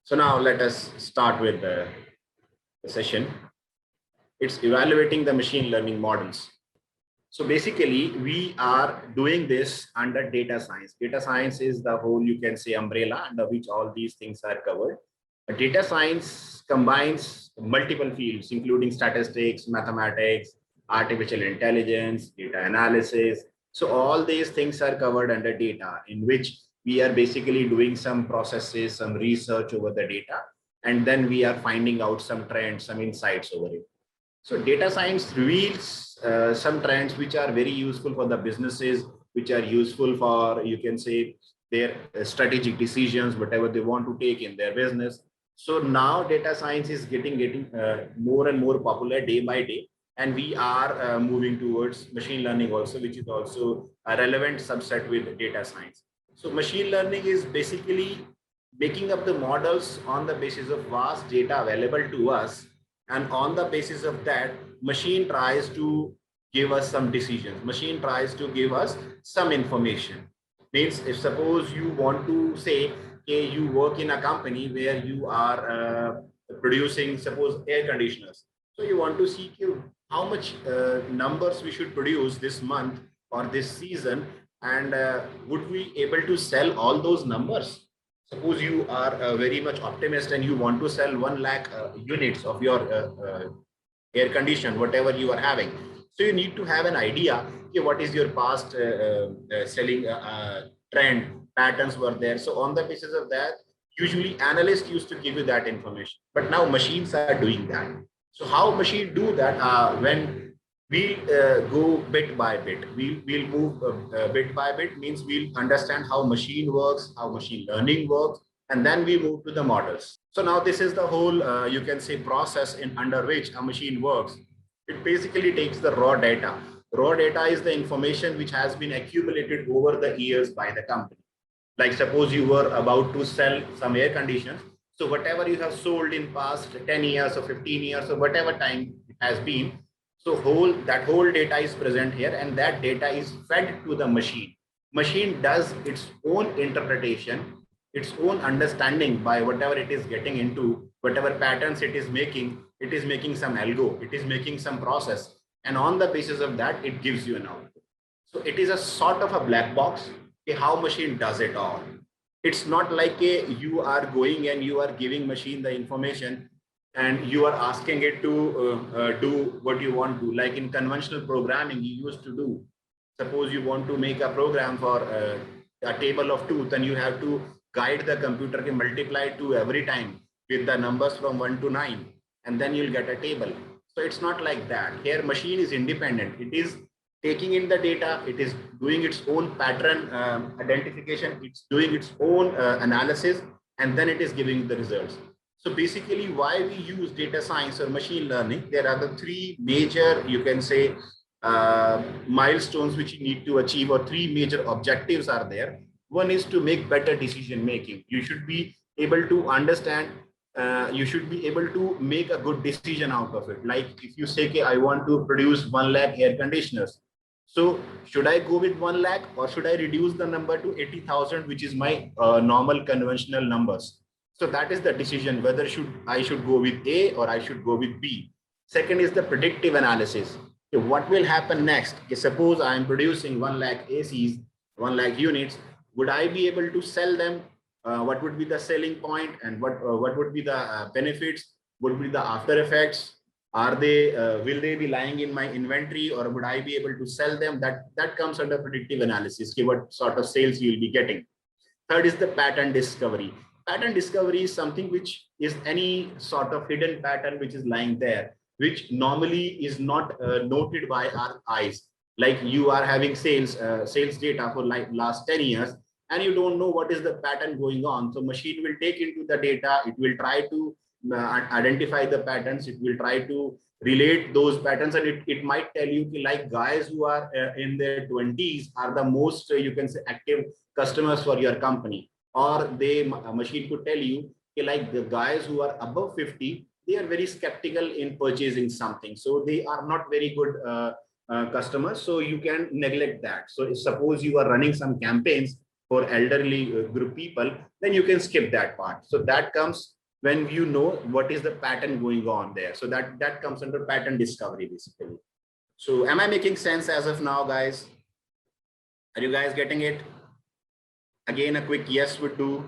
So now let us start with the session. It's evaluating the machine learning models. So basically, we are doing this under data science. Data science is the whole, you can say, umbrella under which all these things are covered. Data science combines multiple fields, including statistics, mathematics, artificial intelligence, data analysis. So all these things are covered under data, in which we are basically doing some processes, some research over the data, and then we are finding out some trends, some insights over it. So data science reveals some trends which are very useful for the businesses, which are useful for, you can say, their strategic decisions, whatever they want to take in their business. So now data science is getting more and more popular day by day. And we are moving towards machine learning also, which is also a relevant subset with data science. So machine learning is basically making up the models on the basis of vast data available to us, and on the basis of that, machine tries to give us some decisions. Machine tries to give us some information. Means if suppose you want to say, okay, you work in a company where you are producing, suppose, air conditioners. So you want to see how much numbers we should produce this month or this season, and would we able to sell all those numbers? Suppose you are very much optimist and you want to sell 1 lakh units of your air condition, whatever you are having. So you need to have an idea, okay, what is your past selling trend patterns were there. So on the basis of that, usually analysts used to give you that information, but now machines are doing that. So how machine do that? When we'll go bit by bit, we'll move bit by bit, means we'll understand how machine works, how machine learning works, and then we move to the models. So now this is the whole, you can say, process in under which a machine works. It basically takes the raw data. Raw data is the information which has been accumulated over the years by the company. Like suppose you were about to sell some air conditions. So whatever you have sold in past 10 years or 15 years or whatever time it has been, so that whole data is present here, and that data is fed to the machine. Machine does its own interpretation, its own understanding by whatever it is getting into, whatever patterns it is making. It is making some algo, it is making some process, and on the basis of that, it gives you an output. So it is a sort of a black box, how machine does it all. It's not like you are going and you are giving machine the information and you are asking it to do what you want to. Like in conventional programming, you used to do. Suppose you want to make a program for a table of two, then you have to guide the computer to multiply 2 every time with the numbers from 1 to 9, and then you'll get a table. So it's not like that. Here, machine is independent. It is taking in the data. It is doing its own pattern identification. It's doing its own analysis, and then it is giving the results. So basically, why we use data science or machine learning, there are the 3 major, you can say, milestones which you need to achieve, or 3 major objectives are there. One is to make better decision making. You should be able to understand, you should be able to make a good decision out of it. Like if you say, okay, I want to produce 1 lakh air conditioners. So should I go with 1 lakh, or should I reduce the number to 80,000, which is my normal conventional numbers? So that is the decision, whether I should go with A or I should go with B. Second is the predictive analysis. So what will happen next? Suppose I am producing 1 lakh ACs, 1 lakh units. Would I be able to sell them? What would be the selling point, and what would be the benefits? Would be the after effects? Are they will they be lying in my inventory, or would I be able to sell them? That comes under predictive analysis. Okay, what sort of sales you will be getting. Third is the pattern discovery. Pattern discovery is something which is any sort of hidden pattern which is lying there, which normally is not noted by our eyes. Like you are having sales data for like last 10 years, and you don't know what is the pattern going on. So machine will take into the data, it will try to identify the patterns, it will try to relate those patterns, and it might tell you like guys who are in their 20s are the most, you can say, active customers for your company. Or machine could tell you like the guys who are above 50, they are very skeptical in purchasing something, so they are not very good customers, so you can neglect that. So if suppose you are running some campaigns for elderly group people, then you can skip that part. So that comes when you know what is the pattern going on there. So that comes under pattern discovery basically. So am I making sense as of now, guys? Are you guys getting it? Again, a quick yes would do.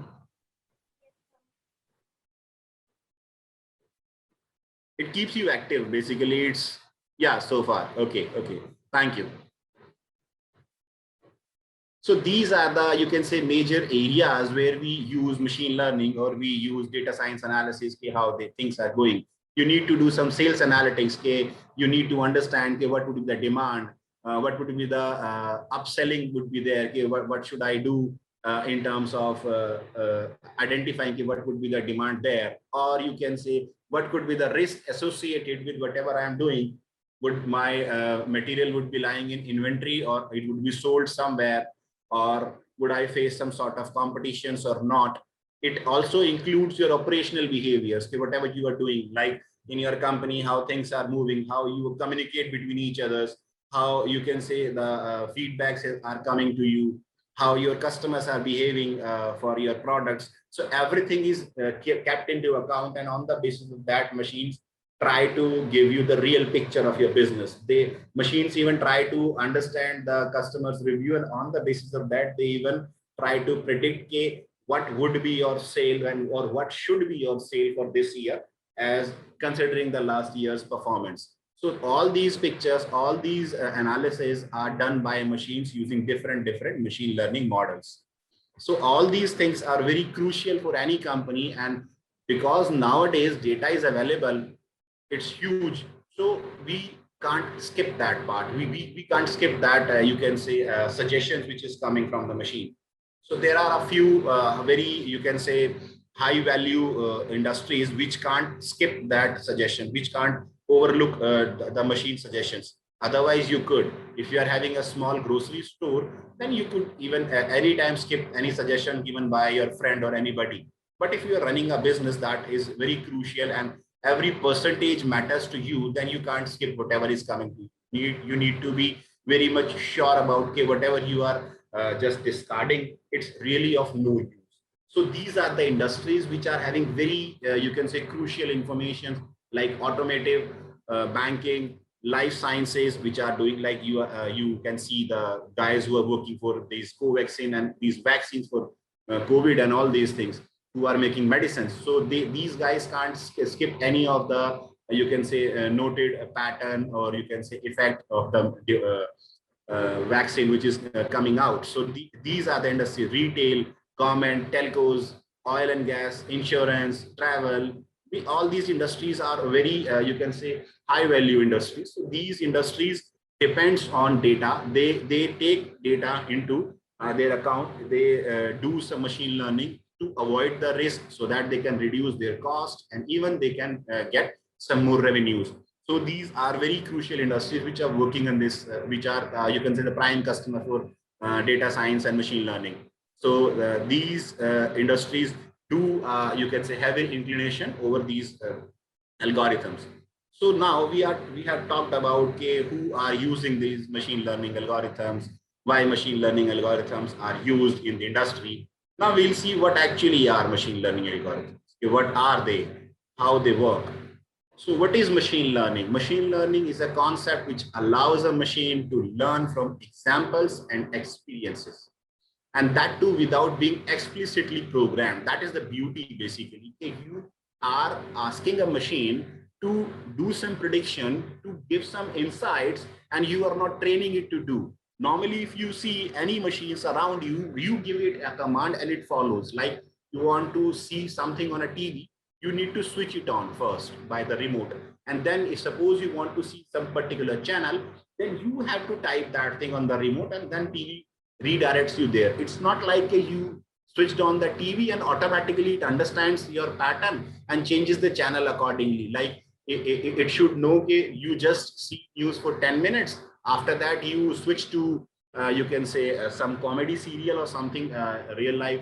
It keeps you active basically. It's, yeah, so far okay. Thank you. So these are the, you can say, major areas where we use machine learning or we use data science analysis, how the things are going. You need to do some sales analytics. You need to understand what would be the demand, what would be the upselling would be there. What should I do in terms of identifying what would be the demand there, or you can say what could be the risk associated with whatever I am doing. Would my material would be lying in inventory, or it would be sold somewhere, or would I face some sort of competitions or not? It also includes your operational behaviors, whatever you are doing, like in your company, how things are moving, how you communicate between each others, how you can say the feedbacks are coming to you, how your customers are behaving for your products. So everything is kept into account, and on the basis of that, machines try to give you the real picture of your business. They machines even try to understand the customer's review, and on the basis of that, they even try to predict what would be your sale and or what should be your sale for this year, as considering the last year's performance. So all these pictures, all these analyses are done by machines using different machine learning models. So all these things are very crucial for any company, and because nowadays data is available, it's huge. So we can't skip that part. We can't skip that, you can say, suggestions which is coming from the machine. So there are a few very, you can say, high value industries which can't skip that suggestion, which can't overlook the machine suggestions. Otherwise, you could, if you are having a small grocery store, then you could even anytime skip any suggestion given by your friend or anybody. But if you are running a business that is very crucial and every percentage matters to you, then you can't skip whatever is coming to you. You need to be very much sure about whatever you are just discarding, it's really of no use. So these are the industries which are having very, you can say, crucial information, like automotive, banking, life sciences, which are doing, like you can see the guys who are working for these co-vaccine and these vaccines for COVID and all these things, who are making medicines. So these guys can't skip any of the, you can say, noted pattern, or you can say effect of the vaccine which is coming out. So these are the industries: retail, government, telcos, oil and gas, insurance, travel. All these industries are very, you can say, high value industries. So these industries depends on data. They take data into their account. They do some machine learning to avoid the risk, so that they can reduce their cost, and even they can get some more revenues. So these are very crucial industries which are working on this, which are, you can say, the prime customer for data science and machine learning. So these industries do, you can say, have an inclination over these algorithms. So now we have talked about who are using these machine learning algorithms, why machine learning algorithms are used in the industry. Now we'll see what actually are machine learning algorithms. What are they? How they work? So what is machine learning? Machine learning is a concept which allows a machine to learn from examples and experiences, and that too without being explicitly programmed. That is the beauty basically. If you are asking a machine to do some prediction, to give some insights, and you are not training it to do. Normally, if you see any machines around you, you give it a command and it follows. Like you want to see something on a TV, you need to switch it on first by the remote. And then if suppose you want to see some particular channel, then you have to type that thing on the remote, and then TV redirects you there. It's not like you switched on the TV and automatically it understands your pattern and changes the channel accordingly. Like it should know you just see news for 10 minutes. After that, you switch to, you can say, some comedy serial or something, real life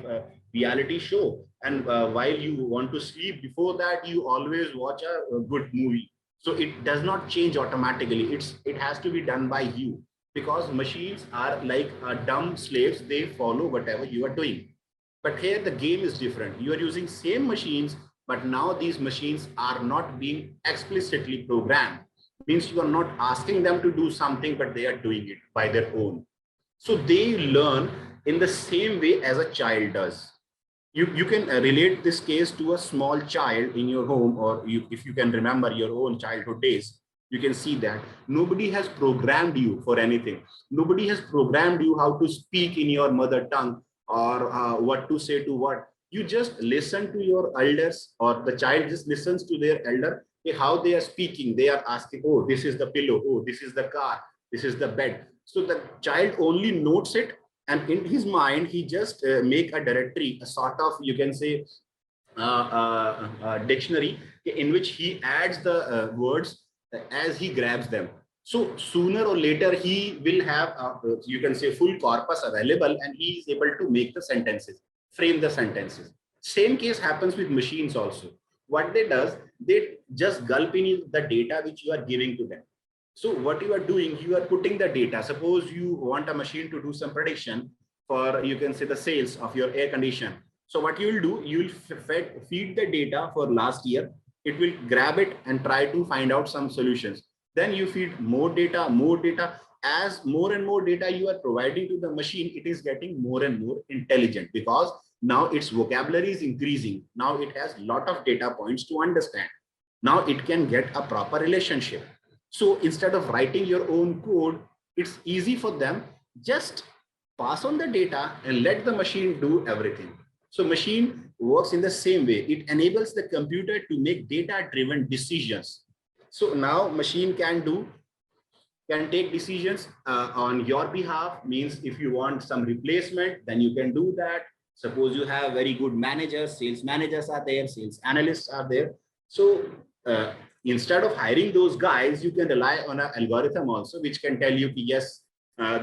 reality show. And while you want to sleep, before that, you always watch a good movie. So it does not change automatically. It has to be done by you, because machines are like dumb slaves. They follow whatever you are doing. But here the game is different. You are using same machines But now these machines are not being explicitly programmed. Means you are not asking them to do something, but they are doing it by their own. So they learn in the same way as a child does. You can relate this case to a small child in your home, or if you can remember your own childhood days, you can see that nobody has programmed you for anything. Nobody has programmed you how to speak in your mother tongue, or what to say to what. You just listen to your elders, or the child just listens to their elder, how they are speaking. They are asking, oh, this is the pillow, oh, this is the car, this is the bed. So the child only notes it, and in his mind he just make a directory, a sort of, you can say, dictionary, in which he adds the words as he grabs them. So sooner or later he will have you can say full corpus available, and he is able to make the sentences, frame the sentences. Same case happens with machines also. What they does, they just gulp in the data which you are giving to them. So what you are doing, you are putting the data. Suppose you want a machine to do some prediction for, you can say, the sales of your air condition. So what you will do, you will feed the data for last year. It will grab it and try to find out some solutions. Then you feed more data, more data. As more and more data you are providing to the machine, it is getting more and more intelligent, because now its vocabulary is increasing. Now it has a lot of data points to understand. Now it can get a proper relationship. So instead of writing your own code, it's easy for them. Just pass on the data and let the machine do everything. So machine works in the same way. It enables the computer to make data-driven decisions. So now machine can take decisions on your behalf. Means if you want some replacement, then you can do that. Suppose you have very good managers, sales managers are there, sales analysts are there. So instead of hiring those guys, you can rely on an algorithm also, which can tell you, yes,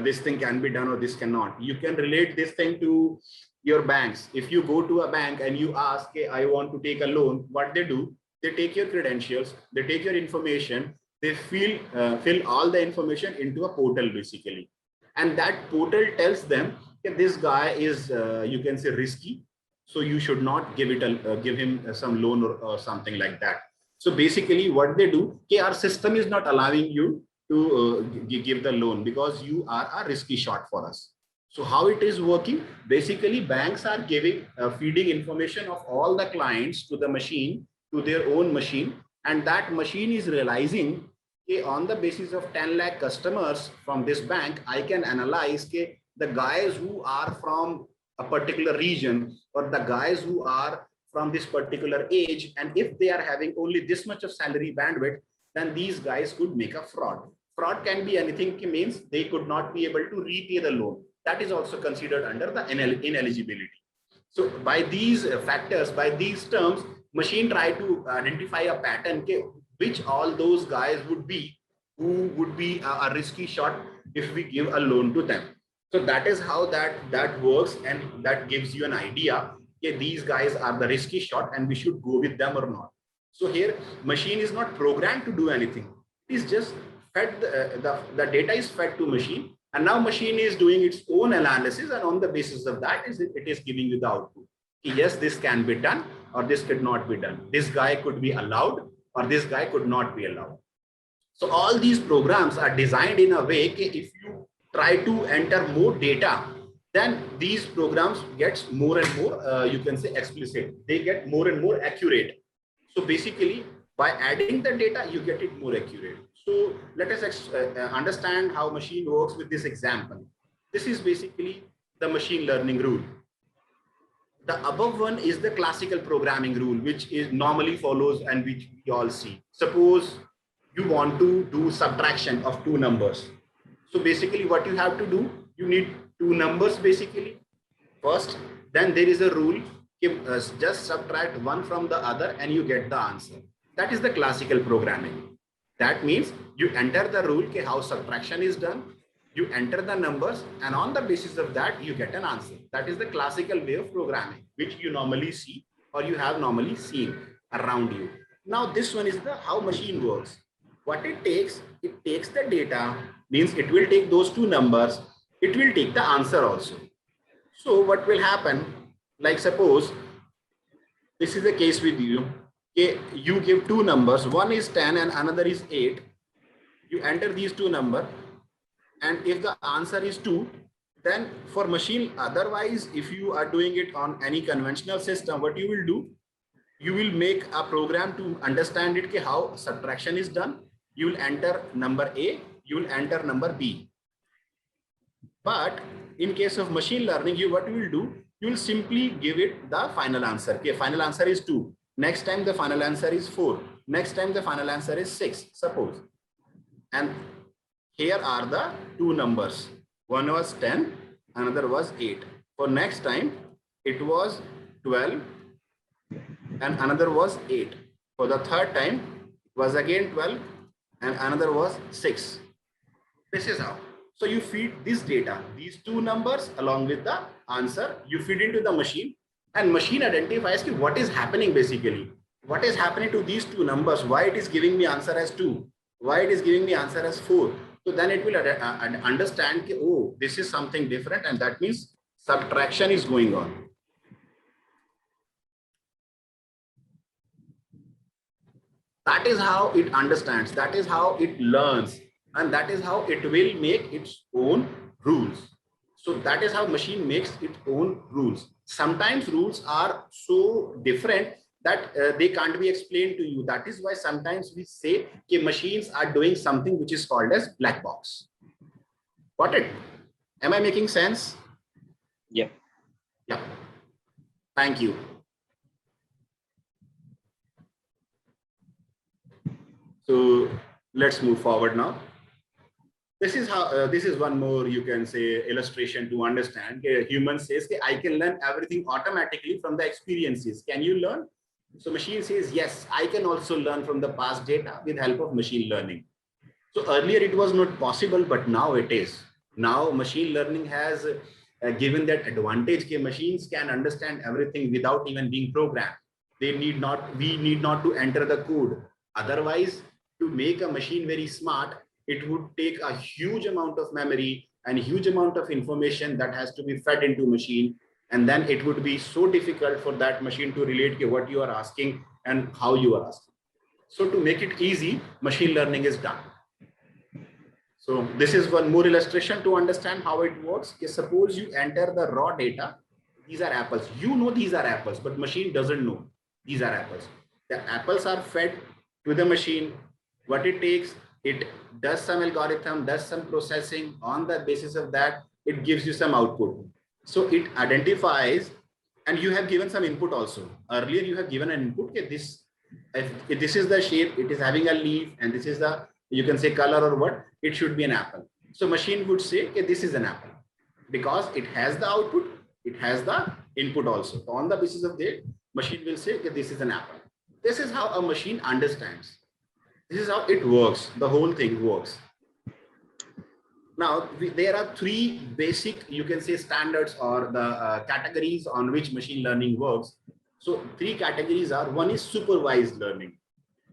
this thing can be done or this cannot. You can relate this thing to your banks. If you go to a bank and you ask, hey, I want to take a loan, what they do, they take your credentials, they take your information, they fill all the information into a portal basically. And that portal tells them that this guy is, you can say, risky. So you should not give him some loan or something like that. So basically what they do, okay, our system is not allowing you to give the loan because you are a risky shot for us. So how it is working? Basically, banks are giving, feeding information of all the clients to the machine, to their own machine. And that machine is realizing, okay, on the basis of 10 lakh customers from this bank, I can analyze, okay, the guys who are from a particular region, or the guys who are from this particular age, and if they are having only this much of salary bandwidth, then these guys could make a fraud. Fraud can be anything. Means they could not be able to repay the loan. That is also considered under the ineligibility. So by these factors, by these terms, machine try to identify a pattern, okay, which all those guys would be, who would be a risky shot if we give a loan to them. So that is how that works, and that gives you an idea, okay, these guys are the risky shot and we should go with them or not. So here machine is not programmed to do anything. It is just fed, the data is fed to machine, and now machine is doing its own analysis, and on the basis of that it is giving you the output. Yes, this can be done, or this could not be done. This guy could be allowed, or this guy could not be allowed. So all these programs are designed in a way that if you try to enter more data, then these programs get more and more, you can say, explicit. They get more and more accurate. So basically, by adding the data, you get it more accurate. So let us understand how machine works with this example. This is basically the machine learning rule. The above one is the classical programming rule, which is normally follows and which we all see. Suppose you want to do subtraction of two numbers. So basically what you have to do, you need two numbers basically. First, then there is a rule, just subtract one from the other and you get the answer. That is the classical programming. That means you enter the rule, how subtraction is done, you enter the numbers, and on the basis of that, you get an answer. That is the classical way of programming, which you normally see, or you have normally seen around you. Now, this one is the how machine works. What it takes the data, means it will take those two numbers, it will take the answer also. So what will happen, like suppose this is the case with you. Okay, you give two numbers, one is 10 and another is 8. You enter these two numbers, and if the answer is 2, then for machine, otherwise, if you are doing it on any conventional system, what you will do, you will make a program to understand it, how subtraction is done. You will enter number A, you will enter number B. But in case of machine learning, what you will do, you will simply give it the final answer. Okay, final answer is 2. Next time the final answer is 4. Next time the final answer is 6, suppose. And here are the two numbers. One was 10, another was 8. For next time, it was 12 and another was 8. For the third time, it was again 12 and another was 6. This is how. So you feed this data, these two numbers along with the answer, you feed into the machine, and machine identifies what is happening basically. What is happening to these two numbers? Why it is giving me answer as 2? Why it is giving me answer as 4? So then it will understand, oh, this is something different, and that means subtraction is going on. That is how it understands. That is how it learns. And that is how it will make its own rules. So that is how machine makes its own rules. Sometimes rules are so different that they can't be explained to you. That is why sometimes we say that machines are doing something which is called as black box. Got it? Am I making sense? Yeah. Yeah. Thank you. So let's move forward now. This is how, this is one more, you can say, illustration to understand. A human says, I can learn everything automatically from the experiences. Can you learn? So machine says, yes, I can also learn from the past data with help of machine learning. So earlier it was not possible, but now it is. Now machine learning has given that advantage that machines can understand everything without even being programmed. We need not to enter the code. Otherwise, to make a machine very smart, it would take a huge amount of memory and huge amount of information that has to be fed into machine. And then it would be so difficult for that machine to relate to what you are asking and how you are asking. So to make it easy, machine learning is done. So this is one more illustration to understand how it works. Suppose you enter the raw data. These are apples. You know these are apples, but machine doesn't know these are apples. The apples are fed to the machine. What it takes, it does some algorithm, does some processing. On the basis of that, it gives you some output. So it identifies, and you have given some input also. Earlier, you have given an input. If this is the shape, it is having a leaf, and this is the, you can say, color or what, it should be an apple. So machine would say, this is an apple, because it has the output, it has the input also. So on the basis of that, machine will say, this is an apple. This is how a machine understands. This is how it works. The whole thing works. Now, there are three basic, you can say, standards or the categories on which machine learning works. So three categories are, one is supervised learning,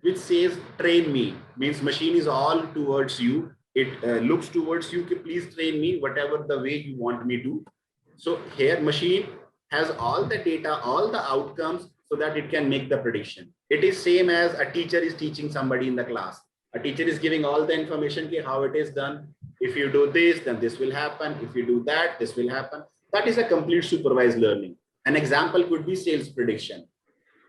which says train me, means machine is all towards you. It looks towards you, please train me whatever the way you want me to. So here machine has all the data, all the outcomes, so that it can make the prediction. It is same as a teacher is teaching somebody in the class. A teacher is giving all the information, how it is done. If you do this, then this will happen. If you do that, this will happen. That is a complete supervised learning. An example could be sales prediction.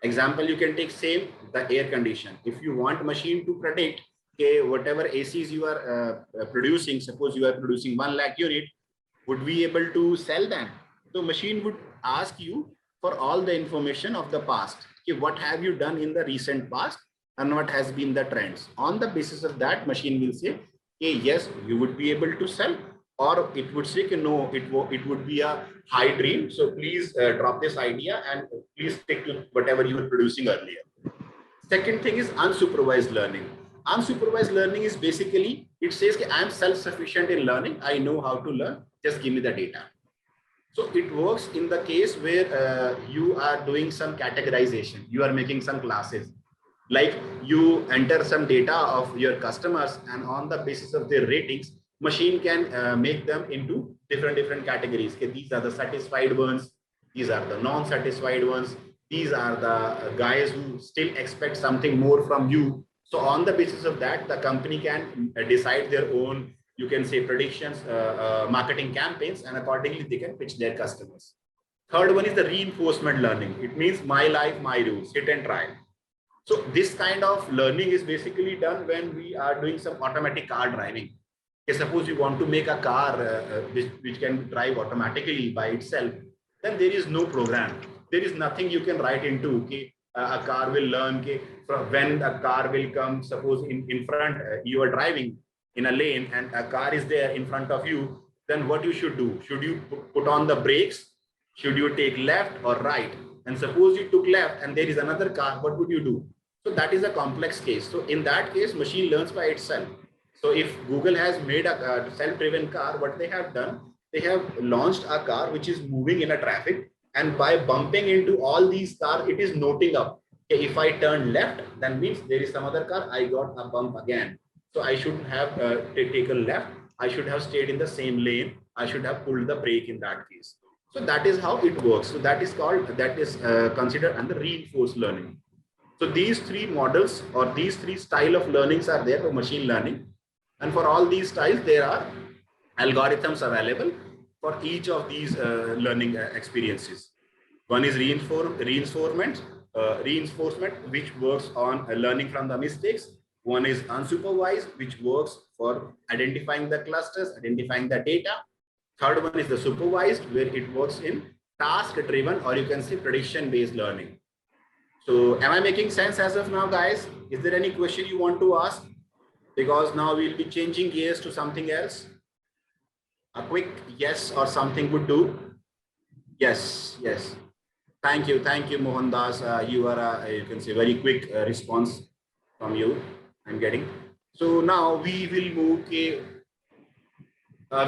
Example, you can take same, the air condition. If you want machine to predict, whatever ACs you are producing, suppose you are producing 1 lakh unit, would we able to sell them? So machine would ask you for all the information of the past. What have you done in the recent past and what has been the trends? On the basis of that, machine will say, yes, you would be able to sell, or it would say, no, it would be a high dream. So please drop this idea and please stick to whatever you were producing earlier. Second thing is unsupervised learning. Unsupervised learning is basically, it says, I am self-sufficient in learning. I know how to learn. Just give me the data. So it works in the case where you are doing some categorization. You are making some classes. Like you enter some data of your customers, and on the basis of their ratings, machine can make them into different categories. These are the satisfied ones. These are the non-satisfied ones. These are the guys who still expect something more from you. So on the basis of that, the company can decide their own, you can say, predictions, marketing campaigns, and accordingly they can pitch their customers. Third one is the reinforcement learning. It means my life, my rules, hit and try. So this kind of learning is basically done when we are doing some automatic car driving. Okay, suppose you want to make a car which can drive automatically by itself, then there is no program. There is nothing you can write into. Okay, a car will learn okay, from when a car will come. Suppose in front you are driving in a lane and a car is there in front of you. Then what you should do? Should you put on the brakes? Should you take left or right? And suppose you took left and there is another car, what would you do? So that is a complex case. So in that case, machine learns by itself. So if Google has made a self-driven car, what they have done, they have launched a car which is moving in a traffic, and by bumping into all these cars, it is noting up. Okay, if I turn left, then means there is some other car, I got a bump again. So I shouldn't have taken left. I should have stayed in the same lane. I should have pulled the brake in that case. So that is how it works. So that is considered under reinforced learning. So these three models or these three style of learnings are there for machine learning. And for all these styles, there are algorithms available for each of these learning experiences. One is reinforcement, which works on learning from the mistakes. One is unsupervised, which works for identifying the clusters, identifying the data. Third one is the supervised, where it works in task-driven, or you can say prediction-based learning. So am I making sense as of now, guys? Is there any question you want to ask? Because now we'll be changing gears to something else. A quick yes or something would do. Yes, yes. Thank you, Mohandas. You are you can say very quick response from you. I'm getting. So now we will move.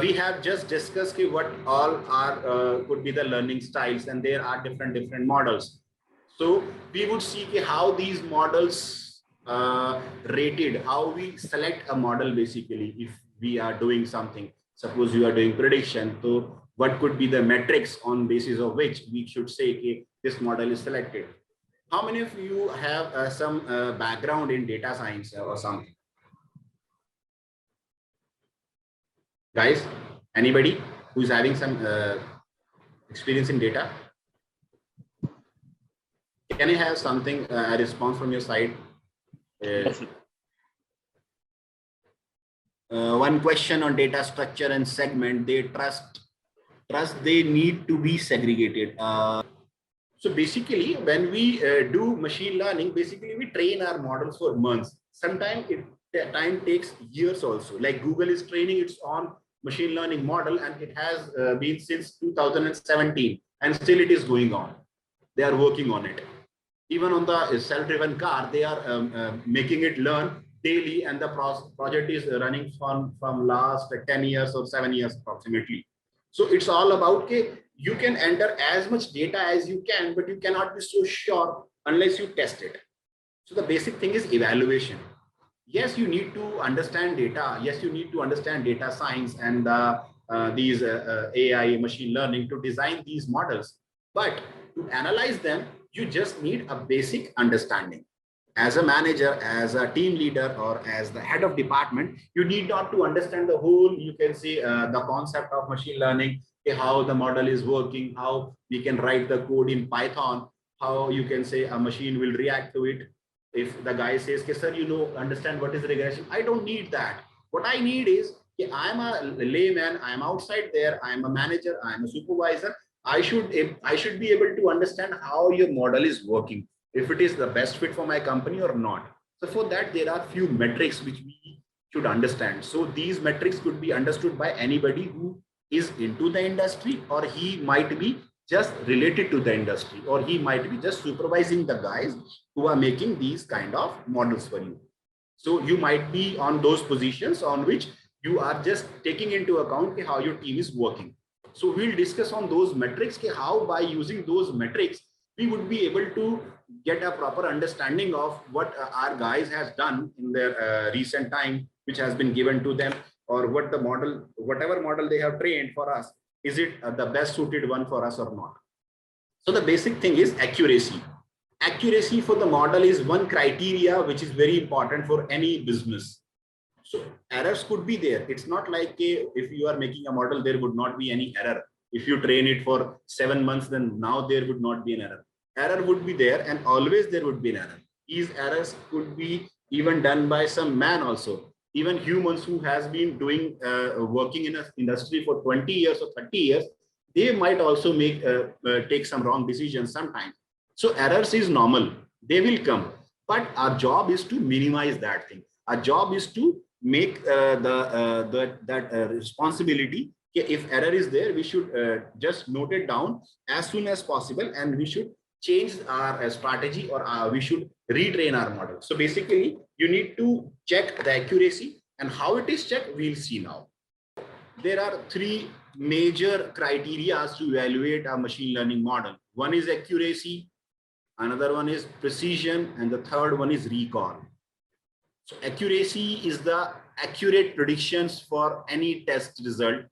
We have just discussed what all are could be the learning styles, and there are different models. So we would see how these models rated, how we select a model basically if we are doing something. Suppose you are doing prediction, so what could be the metrics on basis of which we should say this model is selected. How many of you have some background in data science or something? Guys, anybody who's having some experience in data? Can I have something, a response from your side? One question on data structure and segment. They trust they need to be segregated. So basically, when we do machine learning, basically we train our models for months. Sometimes time takes years also. Like Google is training its own machine learning model, and it has been since 2017, and still it is going on. They are working on it. Even on the self-driven car, they are making it learn daily, and the project is running from last 10 years or 7 years approximately. So it's all about you can enter as much data as you can, but you cannot be so sure unless you test it. So the basic thing is evaluation. Yes, you need to understand data. Yes, you need to understand data science and these AI machine learning to design these models. But to analyze them, you just need a basic understanding. As a manager, as a team leader, or as the head of department, you need not to understand the whole, you can say, the concept of machine learning, how the model is working, how we can write the code in Python, how you can say a machine will react to it. If the guy says, sir, understand what is regression, I don't need that. What I need is, I'm a layman, I'm outside there, I'm a manager, I'm a supervisor. I should be able to understand how your model is working, if it is the best fit for my company or not. So for that, there are few metrics which we should understand. So these metrics could be understood by anybody who is into the industry, or he might be just related to the industry, or he might be just supervising the guys who are making these kind of models for you. So you might be on those positions on which you are just taking into account how your team is working. So we'll discuss on those metrics, how by using those metrics, we would be able to get a proper understanding of what our guys has done in their recent time, which has been given to them, or what the model, whatever model they have trained for us, is it the best suited one for us or not? So the basic thing is accuracy. Accuracy for the model is one criteria which is very important for any business. So errors could be there. It's not like if you are making a model, there would not be any error. If you train it for 7 months, then now there would not be an error. Error would be there, and always there would be an error. These errors could be even done by some man also. Even humans who has been doing working in an industry for 20 years or 30 years, they might also make take some wrong decisions sometimes. So errors is normal. They will come. But our job is to minimize that thing. Our job is to make that responsibility. If error is there, we should just note it down as soon as possible, and we should change our strategy, or we should retrain our model. So basically, you need to check the accuracy, and how it is checked, we'll see now. There are three major criteria to evaluate a machine learning model. One is accuracy, another one is precision, and the third one is recall. So accuracy is the accurate predictions for any test result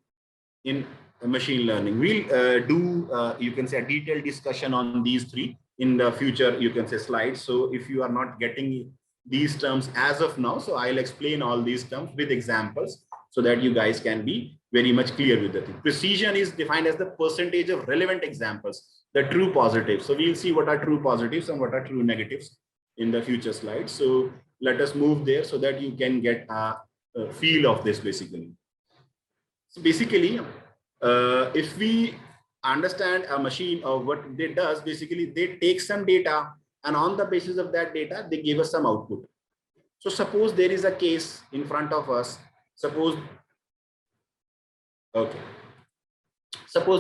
in machine learning. We'll do, you can say, a detailed discussion on these three in the future, you can say, slides. So if you are not getting these terms as of now, so I'll explain all these terms with examples so that you guys can be very much clear with the thing. Precision is defined as the percentage of relevant examples, the true positives. So we'll see what are true positives and what are true negatives in the future slides. So let us move there so that you can get a feel of this basically. So basically, if we understand a machine or what it does, basically they take some data, and on the basis of that data, they give us some output. So suppose there is a case in front of us. Suppose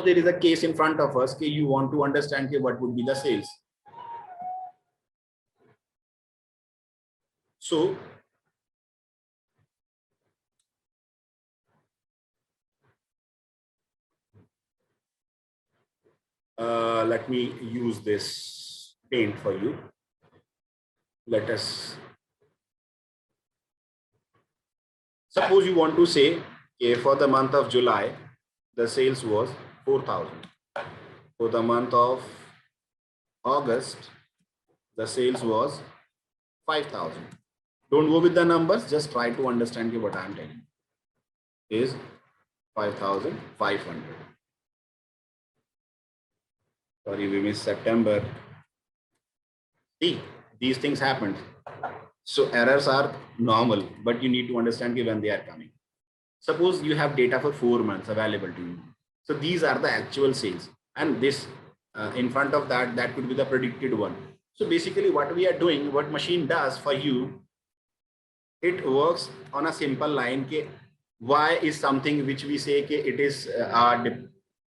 there is a case in front of us. You want to understand what would be the sales. So let me use this paint for you. Let us suppose you want to say, okay, for the month of July, the sales was 4,000. For the month of August, the sales was 5,000. Don't go with the numbers, just try to understand what I'm telling you. Is 5,500. Sorry, we missed September. See, these things happened. So errors are normal, but you need to understand when they are coming. Suppose you have data for 4 months available to you. So these are the actual sales, and this in front of that, that could be the predicted one. So basically what we are doing, what machine does for you, it works on a simple line. Y is something which we say it is,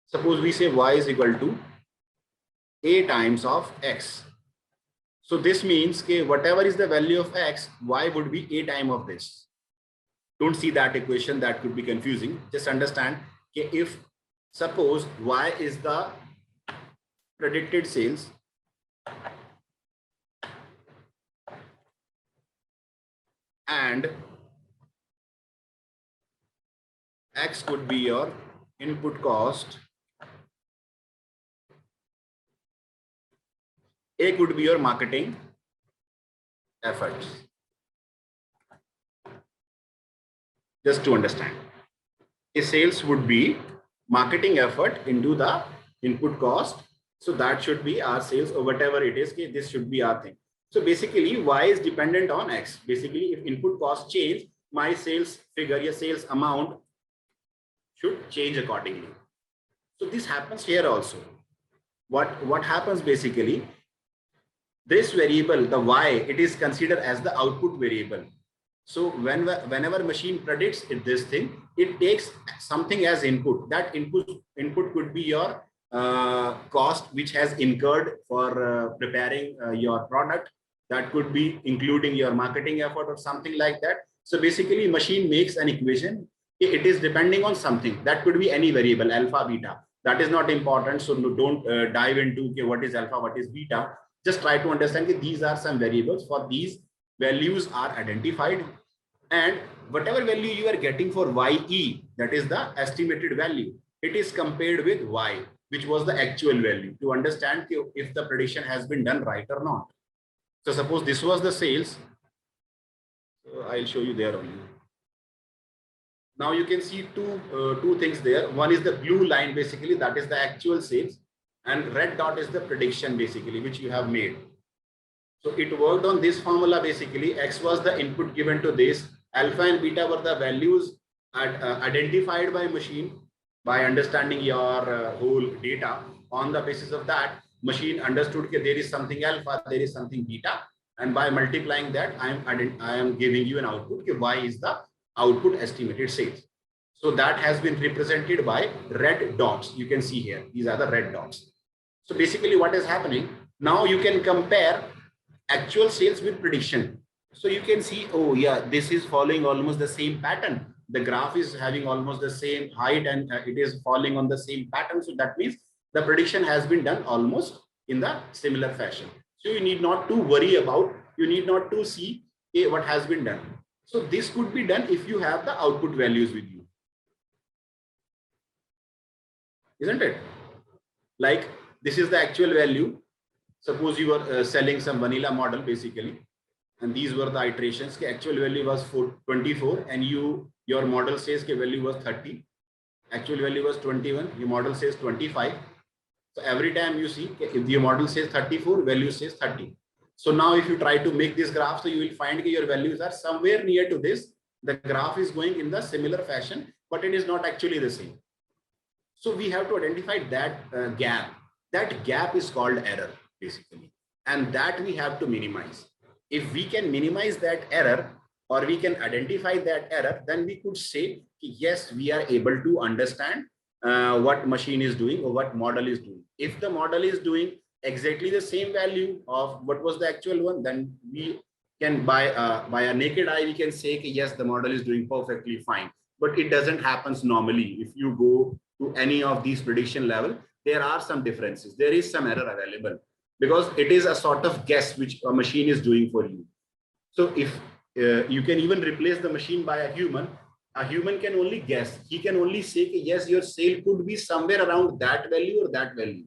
suppose we say y is equal to a times of x. So this means whatever is the value of x, y would be a time of this. Don't see that equation, that could be confusing. Just understand if suppose y is the predicted sales, and x could be your input cost, A could be your marketing efforts. Just to understand, a sales would be marketing effort into the input cost. So that should be our sales, or whatever it is, this should be our thing. So basically y is dependent on x. Basically, if input cost change, my sales figure, your sales amount should change accordingly. So this happens here also. What happens basically, this variable, the y, it is considered as the output variable. So whenever machine predicts this thing, it takes something as input. That input could be your cost which has incurred for preparing your product. That could be including your marketing effort or something like that. So basically machine makes an equation. It is depending on something. That could be any variable, alpha, beta. That is not important. So don't dive into what is alpha, what is beta. Just try to understand that these are some variables. For these values are identified, and whatever value you are getting for ye, that is the estimated value, it is compared with y. which was the actual value, to understand if the prediction has been done right or not. So suppose this was the sales. So I'll show you there only. Now you can see two things there. One is the blue line, basically, that is the actual sales, and red dot is the prediction, basically, which you have made. So it worked on this formula, basically. X was the input given to this. Alpha and beta were the values identified by machine by understanding your whole data. On the basis of that, machine understood that there is something alpha, there is something beta, and by multiplying that, I am giving you an output. Y is the output estimated sales. So that has been represented by red dots. You can see here, these are the red dots. So basically what is happening, now you can compare actual sales with prediction. So you can see, oh yeah, this is following almost the same pattern. The graph is having almost the same height and it is falling on the same pattern. So that means the prediction has been done almost in the similar fashion. So you need not to worry about, you need not to see what has been done. So this could be done if you have the output values with you. Isn't it? Like this is the actual value. Suppose you were selling some vanilla model, basically, and these were the iterations. The actual value was 24 and your model says the value was 30. Actual value was 21. Your model says 25. So every time you see, if your model says 34, value says 30. So now if you try to make this graph, so you will find that your values are somewhere near to this. The graph is going in the similar fashion, but it is not actually the same. So we have to identify that gap. That gap is called error, basically. And that we have to minimize. If we can minimize that error, or we can identify that error, then we could say, yes, we are able to understand what machine is doing or what model is doing. If the model is doing exactly the same value of what was the actual one, then we can by a naked eye, we can say, yes, the model is doing perfectly fine. But it doesn't happen normally. If you go to any of these prediction level, there are some differences. There is some error available because it is a sort of guess which a machine is doing for you. So if you can even replace the machine by a human can only guess. He can only say, yes, your sale could be somewhere around that value or that value.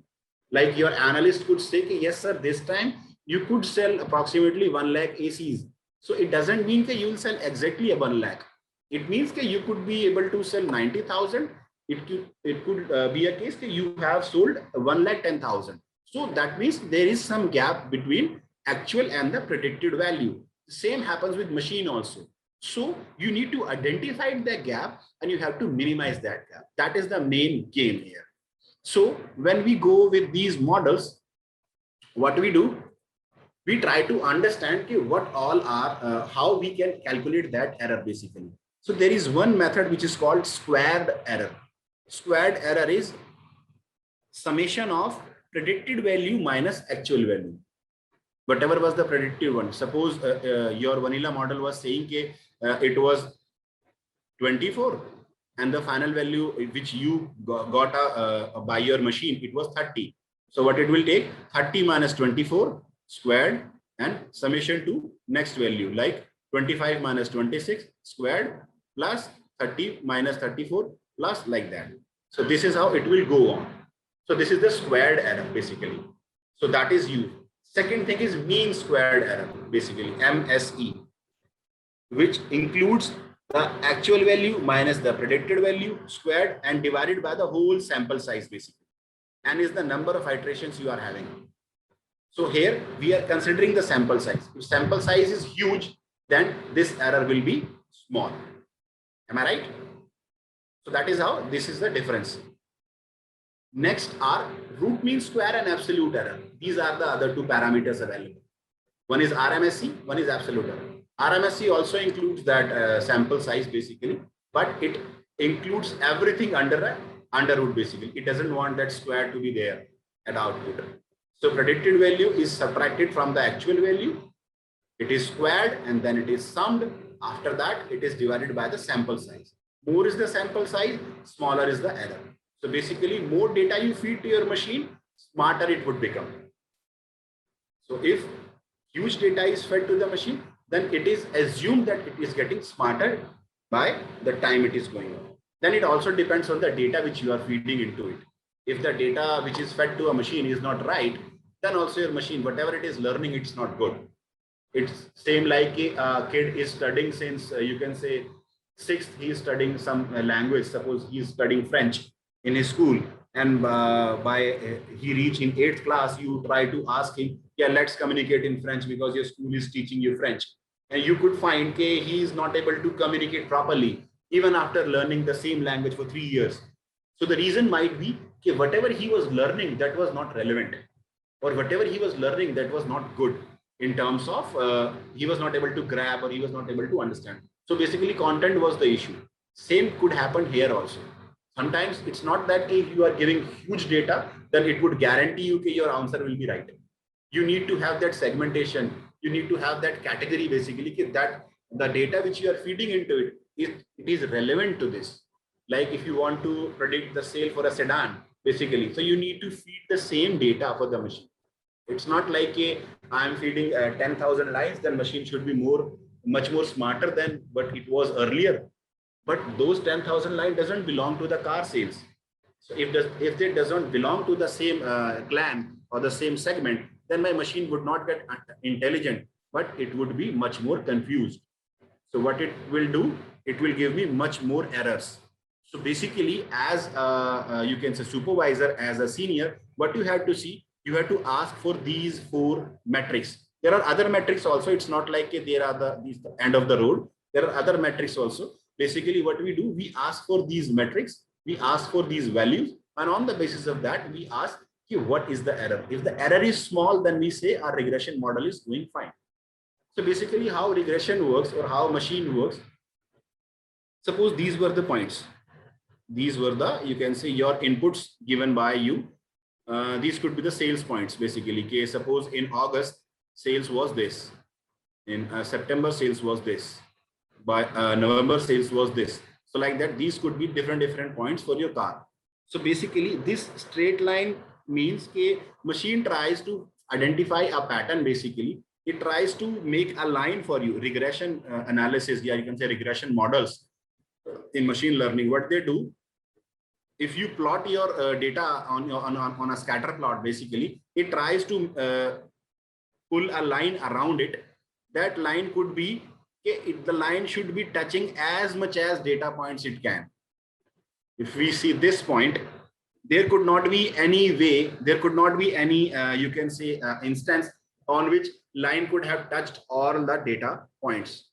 Like your analyst could say, yes, sir, this time you could sell approximately 1 lakh ACs. So it doesn't mean that you will sell exactly a 1 lakh. It means that you could be able to sell 90,000. It could be a case that you have sold 1,10,000. So that means there is some gap between actual and the predicted value. Same happens with machine also. So you need to identify the gap and you have to minimize that gap. That is the main game here. So when we go with these models, what we do, we try to understand what all are, how we can calculate that error basically. So there is one method which is called squared error. Squared error is summation of predicted value minus actual value. Whatever was the predictive one. Suppose your vanilla model was saying it was 24 and the final value which you got by your machine, it was 30. So what it will take, 30 minus 24 squared and summation to next value, like 25 minus 26 squared plus 30 minus 34 plus like that. So this is how it will go on. So this is the squared error basically. So that is used. Second thing is mean squared error, basically MSE, which includes the actual value minus the predicted value squared and divided by the whole sample size basically, and is the number of iterations you are having. So here we are considering the sample size. If sample size is huge, then this error will be small. Am I right? So that is how this is the difference. Next are root mean square and absolute error. These are the other two parameters available. One is RMSE, one is absolute error. RMSE also includes that sample size basically, but it includes everything under root basically. It doesn't want that square to be there at output. So predicted value is subtracted from the actual value. It is squared and then it is summed. After that, it is divided by the sample size. More is the sample size, smaller is the error. So basically, more data you feed to your machine, smarter it would become. So if huge data is fed to the machine, then it is assumed that it is getting smarter by the time it is going on. Then it also depends on the data which you are feeding into it. If the data which is fed to a machine is not right, then also your machine, whatever it is learning, it's not good. It's same like a kid is studying since you can say sixth, he is studying some language. Suppose he is studying French in his school, and he reach in 8th class, you try to ask him, yeah, let's communicate in French because your school is teaching you French. And you could find he is not able to communicate properly, even after learning the same language for 3 years. So the reason might be whatever he was learning, that was not relevant, or whatever he was learning, that was not good in terms of he was not able to grab, or he was not able to understand. So basically content was the issue. Same could happen here also. Sometimes it's not that you are giving huge data, then it would guarantee you your answer will be right. You need to have that segmentation. You need to have that category, basically, that the data which you are feeding into it, it is relevant to this. Like if you want to predict the sale for a sedan, basically, so you need to feed the same data for the machine. It's not like I'm feeding 10,000 lines, then machine should be much more smarter than what it was earlier. But those 10,000 lines doesn't belong to the car sales. So if they doesn't belong to the same clan or the same segment, then my machine would not get intelligent, but it would be much more confused. So what it will do, it will give me much more errors. So basically, as you can say supervisor, as a senior, what you have to see, you have to ask for these 4 metrics. There are other metrics also. It's not like there are the end of the road. There are other metrics also. Basically, what we do, we ask for these metrics, we ask for these values, and on the basis of that, we ask, what is the error? If the error is small, then we say our regression model is doing fine. So basically, how regression works, or how machine works. Suppose these were the points. These were the, you can say, your inputs given by you. These could be the sales points, basically. Okay, suppose in August, sales was this. In September, sales was this. By November, sales was this. So like that, these could be different points for your car. So basically, this straight line means a machine tries to identify a pattern. Basically, it tries to make a line for you. Regression analysis, yeah, you can say regression models in machine learning. What they do, if you plot your data on a scatter plot, basically, it tries to pull a line around it. That line could be, the line should be touching as much as data points it can. If we see this point, there could not be any way, there could not be any, you can say, instance on which line could have touched all the data points.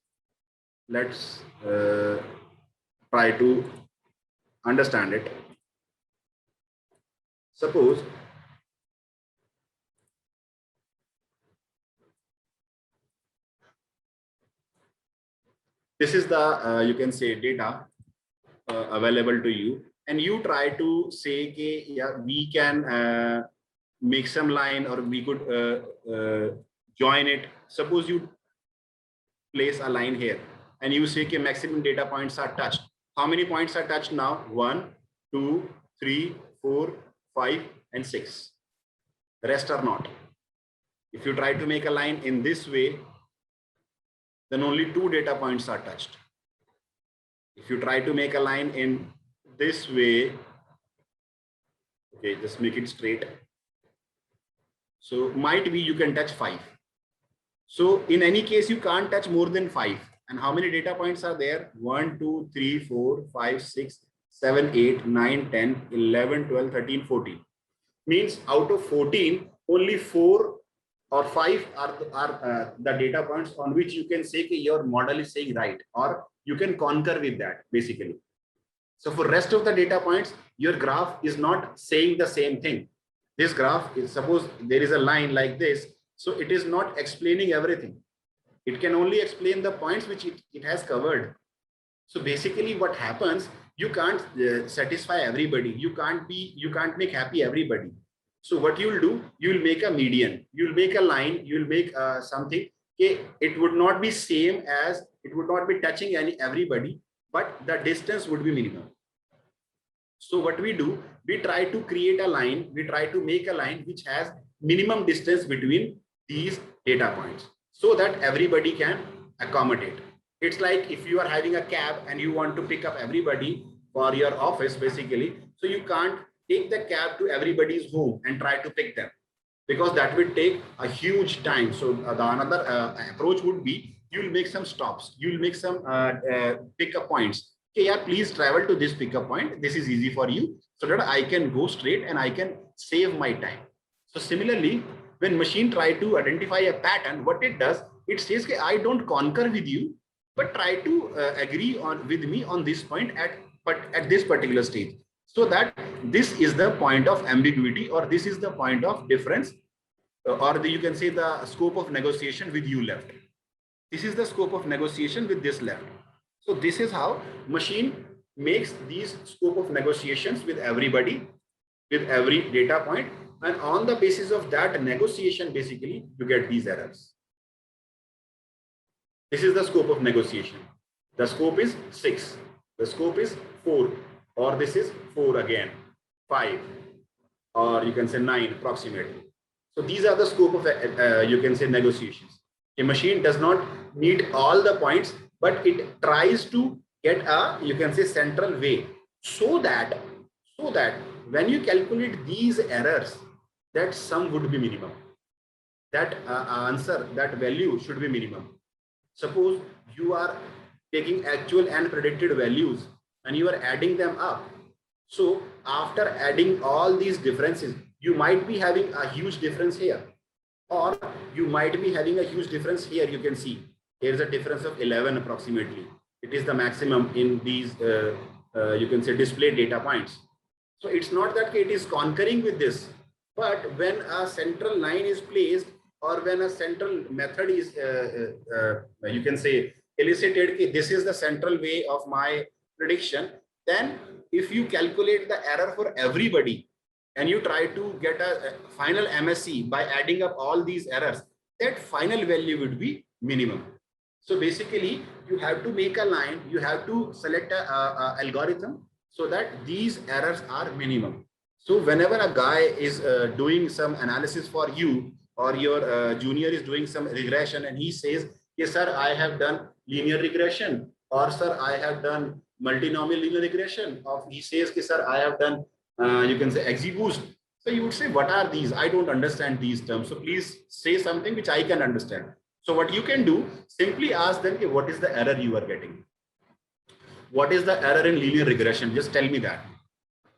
Let's try to understand it. Suppose this is the, you can say, data available to you, and you try to say, okay, yeah, we can make some line, or we could join it. Suppose you place a line here, and you say, okay, maximum data points are touched. How many points are touched now? 1, 2, 3, 4, 5, and 6. The rest are not. If you try to make a line in this way, then only 2 data points are touched. If you try to make a line in this way, okay, just make it straight. So might be you can touch 5. So in any case, you can't touch more than 5. And how many data points are there? 1, 2, 3, 4, 5, 6, 7, 8, 9, 10, 11, 12, 13, 14. Means out of 14, only 4 or 5 are the data points on which you can say your model is saying right, or you can concur with that, basically. So for rest of the data points, your graph is not saying the same thing. This graph is, suppose there is a line like this, so it is not explaining everything. It can only explain the points which it has covered. So basically what happens, you can't satisfy everybody. You can't make happy everybody. So what you will do, you will make a median, you will make a line, you will make something. Okay, it would not be same as, it would not be touching everybody, but the distance would be minimum. So what we do, we try to create a line, we try to make a line which has minimum distance between these data points, so that everybody can accommodate. It's like if you are having a cab and you want to pick up everybody for your office, basically, so you can't take the cab to everybody's home and try to pick them, because that will take a huge time. So the another approach would be, you'll make some stops, you'll make some pickup points. Okay, yeah, please travel to this pickup point. This is easy for you, so that I can go straight and I can save my time. So similarly, when machine try to identify a pattern, what it does, it says, okay, I don't concur with you, but try to agree on with me on this point at this particular stage. So that this is the point of ambiguity, or this is the point of difference, or you can say the scope of negotiation with you left. This is the scope of negotiation with this left. So this is how machine makes these scope of negotiations with everybody, with every data point, and on the basis of that negotiation, basically you get these errors. This is the scope of negotiation. The scope is 6, the scope is 4, or this is 4 again, 5, or you can say 9 approximately. So these are the scope of you can say negotiations. A machine does not need all the points, but it tries to get a, you can say, central way, so that when you calculate these errors, that sum would be minimum. That answer, that value should be minimum. Suppose you are taking actual and predicted values and you are adding them up. So after adding all these differences, you might be having a huge difference here, or you might be having a huge difference here. You can see there is a difference of 11 approximately. It is the maximum in these you can say display data points. So it's not that it is concurring with this, but when a central line is placed, or when a central method is you can say elicited, this is the central way of my prediction, then if you calculate the error for everybody and you try to get a final MSE by adding up all these errors, that final value would be minimum. So basically you have to make a line, you have to select a algorithm so that these errors are minimum. So whenever a guy is doing some analysis for you, or your junior is doing some regression and he says, yes sir, I have done linear regression, or sir, I have done multinomial linear regression, or he says, sir, I have done you can say XGBoost. So you would say, what are these? I don't understand these terms. So please say something which I can understand. So what you can do, simply ask them, what is the error you are getting? What is the error in linear regression? Just tell me that.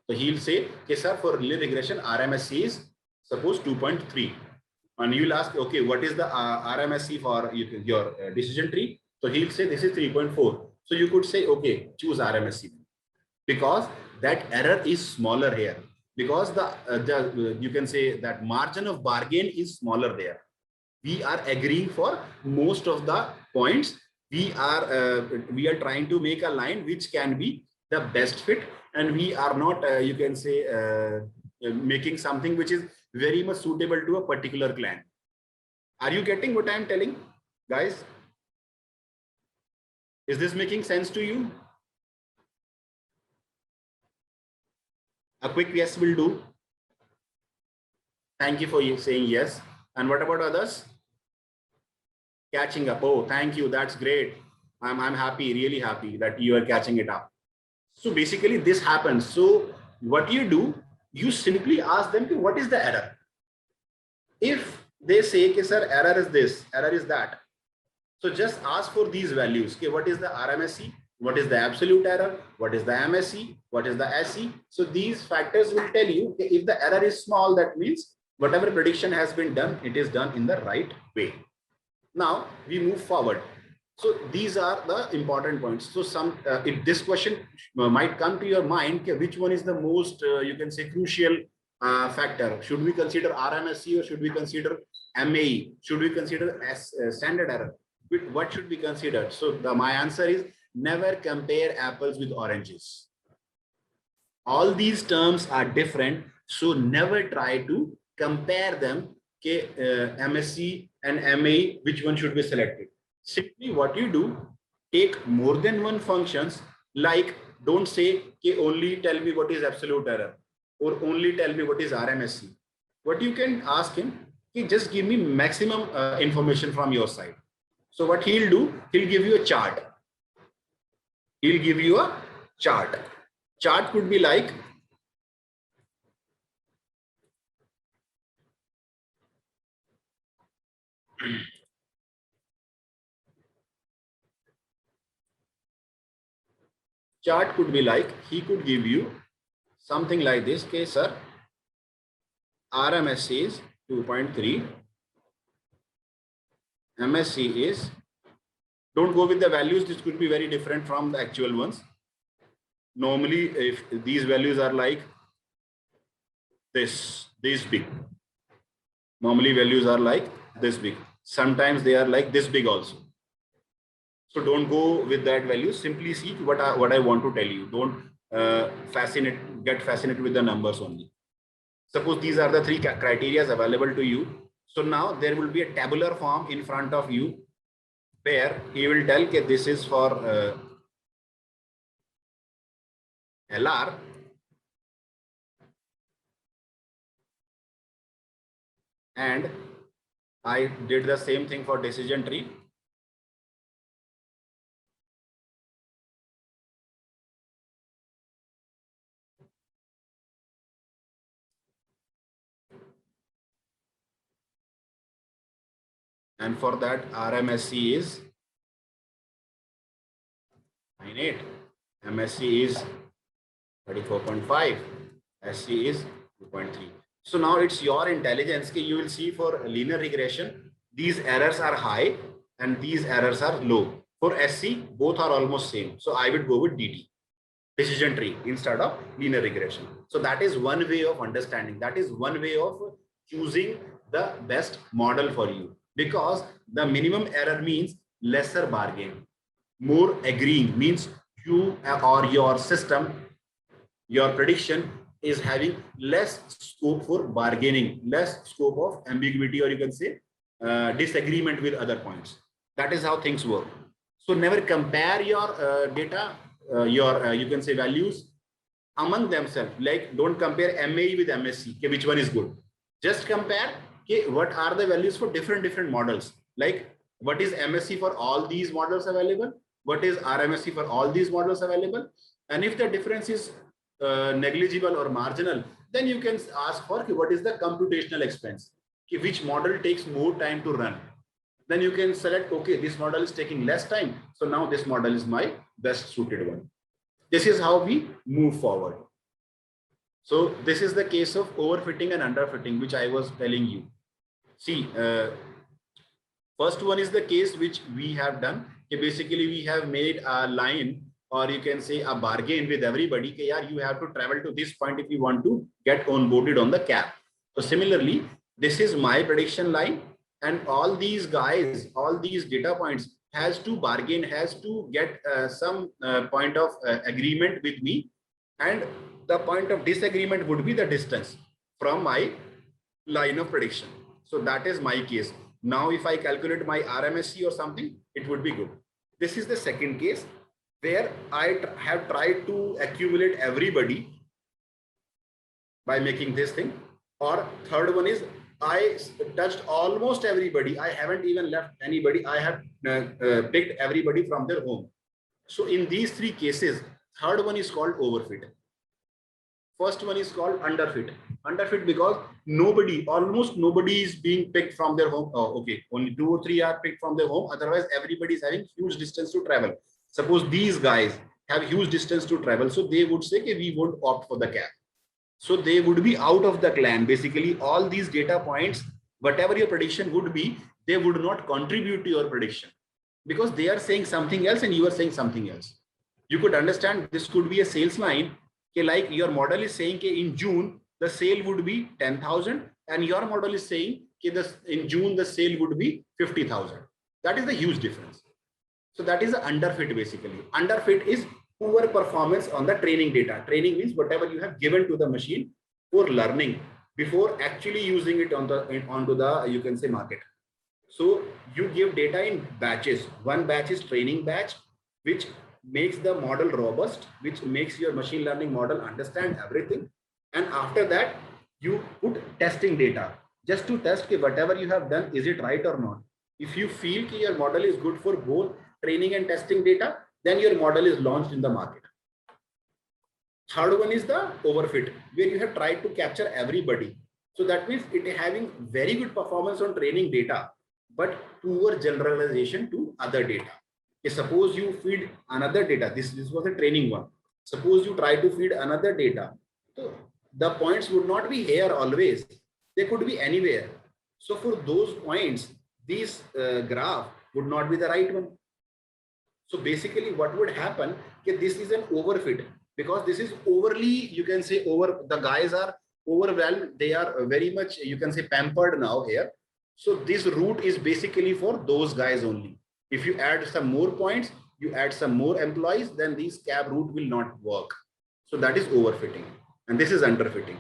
So he'll say, okay, sir, for linear regression, RMSE is suppose 2.3. And you'll ask, okay, what is the RMSE for your decision tree? So he'll say, this is 3.4. So you could say, okay, choose RMSE. Because that error is smaller here. Because you can say that margin of bargain is smaller there. We are agreeing for most of the points. We are trying to make a line which can be the best fit, and we are not you can say making something which is very much suitable to a particular clan. Are you getting what I am telling, guys? Is this making sense to you? A quick yes will do. Thank you for saying yes. And what about others? Catching up. Oh, thank you. That's great. I'm happy, really happy that you are catching it up. So basically this happens. So what you do, you simply ask them, what is the error? If they say, okay, sir, error is this, error is that. So just ask for these values. Okay, what is the RMSE? What is the absolute error? What is the MSE? What is the SE? So these factors will tell you, okay, if the error is small, that means whatever prediction has been done, it is done in the right way. Now we move forward. So these are the important points. So if this question might come to your mind, okay, which one is the most you can say crucial factor? Should we consider RMSE or should we consider MAE? Should we consider standard error? What should be considered? So my answer is, never compare apples with oranges. All these terms are different, so never try to compare them. Okay, MSE and MAE, which one should be selected? Simply what you do, take more than one functions, like don't say, okay, only tell me what is absolute error, or only tell me what is RMSE. What you can ask him, okay, just give me maximum information from your side. So what he'll do, he'll give you a chart. He'll give you a chart. Chart could be like, Chart could be like, he could give you something like this. Okay, sir, RMSC is 2.3, MSC is, don't go with the values, this could be very different from the actual ones. Normally, if these values are like this big, normally values are like this big. Sometimes they are like this big also. So don't go with that value. Simply see what I want to tell you. Don't get fascinated with the numbers only. Suppose these are the three criteria available to you. So now there will be a tabular form in front of you where he will tell that this is for LR, and I did the same thing for decision tree. And for that, RMSC is 9.8, MSC is 34.5, SC is 2.3. So now it's your intelligence. You will see for linear regression, these errors are high and these errors are low. For SC, both are almost same. So I would go with DT, decision tree, instead of linear regression. So that is one way of understanding. That is one way of choosing the best model for you, because the minimum error means lesser bargain. More agreeing means you or your system, your prediction is having less scope for bargaining, less scope of ambiguity, or you can say disagreement with other points. That is how things work. So never compare your data, you can say values among themselves. Like don't compare MAE with MSC. Okay, which one is good? Just compare okay, what are the values for different models. Like what is MSC for all these models available? What is RMSC for all these models available? And if the difference is negligible or marginal, then you can ask for okay, what is the computational expense? Okay, which model takes more time to run? Then you can select, okay, this model is taking less time. So now this model is my best suited one. This is how we move forward. So this is the case of overfitting and underfitting, which I was telling you. See, first one is the case which we have done. Basically, we have made a line, or you can say a bargain with everybody. Yeah, you have to travel to this point if you want to get onboarded on the cap. So similarly, this is my prediction line, and all these guys, all these data points has to bargain, has to get some point of agreement with me, and the point of disagreement would be the distance from my line of prediction. So that is my case. Now, if I calculate my RMSC or something, it would be good. This is the second case where I have tried to accumulate everybody by making this thing. Or third one is I touched almost everybody. I haven't even left anybody. I have picked everybody from their home. So in these three cases, third one is called overfit. First one is called underfit. Underfit because almost nobody is being picked from their home. Oh, okay, only 2 or 3 are picked from their home. Otherwise, everybody is having huge distance to travel. Suppose these guys have huge distance to travel, so they would say, okay, we won't opt for the cap. So they would be out of the clan. Basically, all these data points, whatever your prediction would be, they would not contribute to your prediction because they are saying something else and you are saying something else. You could understand this could be a sales line. Okay, like your model is saying okay, in June, the sale would be 10,000 and your model is saying okay, in June, the sale would be 50,000. That is the huge difference. So that is the underfit basically. Underfit is poor performance on the training data. Training means whatever you have given to the machine for learning before actually using it onto the, you can say, market. So you give data in batches. One batch is training batch, which makes the model robust, which makes your machine learning model understand everything. And after that, you put testing data just to test whatever you have done, is it right or not? If you feel your model is good for both training and testing data, then your model is launched in the market. Third one is the overfit, where you have tried to capture everybody. So that means it is having very good performance on training data, but poor generalization to other data. Okay, suppose you feed another data. This was a training one. Suppose you try to feed another data. So the points would not be here always. They could be anywhere. So for those points, this graph would not be the right one. So basically what would happen, okay, this is an overfit because this is overly, you can say the guys are overwhelmed. They are very much, you can say pampered now here. So this route is basically for those guys only. If you add some more points, you add some more employees, then this cab route will not work. So that is overfitting. And this is underfitting.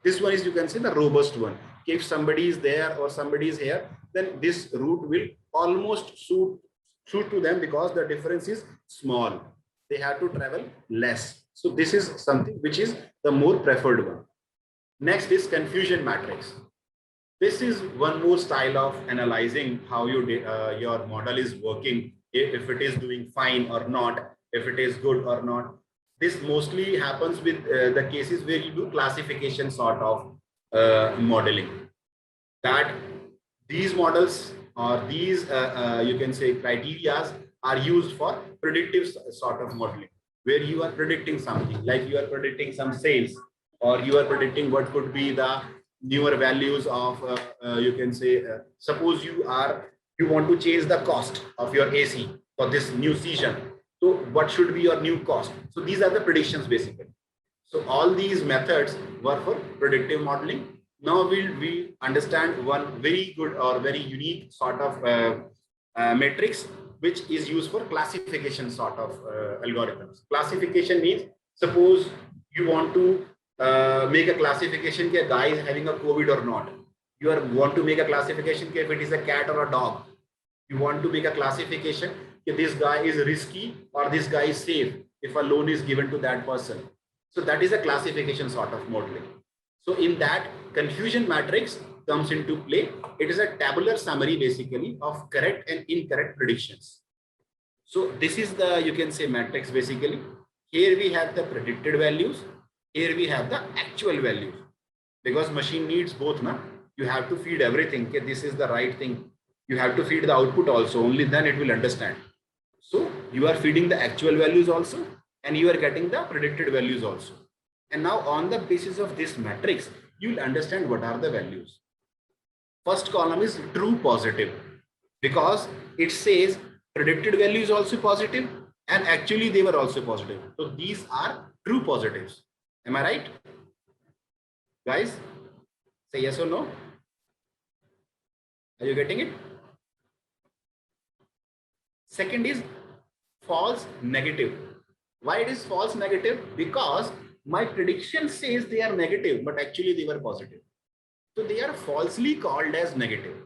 This one is, you can say, the robust one. If somebody is there or somebody is here, then this route will almost suit to them because the difference is small. They have to travel less. So this is something which is the more preferred one. Next is confusion matrix. This is one more style of analyzing how your model is working, if it is doing fine or not, if it is good or not. This mostly happens with the cases where you do classification sort of modeling. That these models or these you can say criterias are used for predictive sort of modeling, where you are predicting something, like you are predicting some sales, or you are predicting what could be the newer values of you can say suppose you want to change the cost of your AC for this new season. So what should be your new cost? So these are the predictions basically. So all these methods were for predictive modeling. Now we understand one very good or very unique sort of matrix, which is used for classification sort of algorithms. Classification means, suppose you want to make a classification that a guy is having a COVID or not. You want to make a classification if it is a cat or a dog. You want to make a classification if this guy is risky or this guy is safe if a loan is given to that person. So that is a classification sort of modeling. So in that, confusion matrix comes into play. It is a tabular summary basically of correct and incorrect predictions. So this is the, you can say, matrix basically. Here we have the predicted values. Here we have the actual values, because machine needs both. Now you have to feed everything. Okay, this is the right thing. You have to feed the output also, only then it will understand. So you are feeding the actual values also, and you are getting the predicted values also. And now on the basis of this matrix, you will understand what are the values. First column is true positive, because it says predicted value is also positive and actually they were also positive. So these are true positives. Am I right? Guys, say yes or no. Are you getting it? Second is false negative. Why it is false negative? Because my prediction says they are negative, but actually they were positive. So they are falsely called as negative,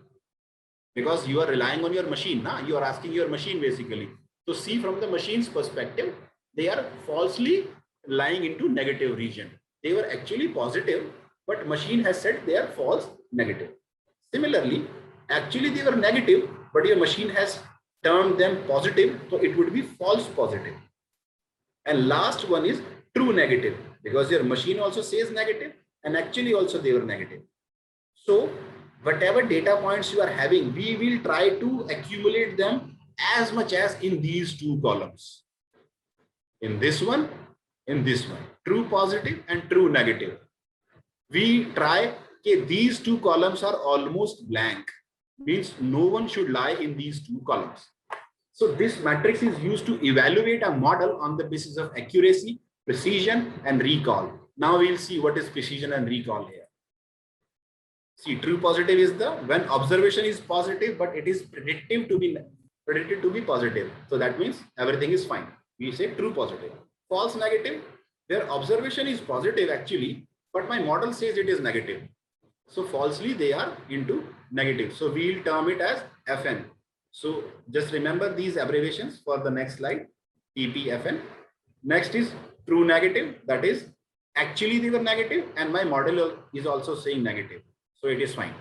because you are relying on your machine. Now you are asking your machine basically. So see, from the machine's perspective, they are falsely lying into negative region. They were actually positive, but machine has said they are false negative. Similarly, actually they were negative, but your machine has termed them positive, so it would be false positive. And last one is true negative, because your machine also says negative and actually also they were negative. So whatever data points you are having, we will try to accumulate them as much as in these two columns. In this one, true positive and true negative. We try, okay, these two columns are almost blank, means no one should lie in these two columns. So this matrix is used to evaluate a model on the basis of accuracy, precision, and recall. Now we'll see what is precision and recall here. See, true positive is the when observation is positive, but it is predicted to be positive. So that means everything is fine. We say true positive. False negative, where observation is positive actually, but my model says it is negative. So falsely they are into negative. So we'll term it as FN. So just remember these abbreviations for the next slide. TPFN. Next is true negative. That is actually they were negative and my model is also saying negative. So it is fine.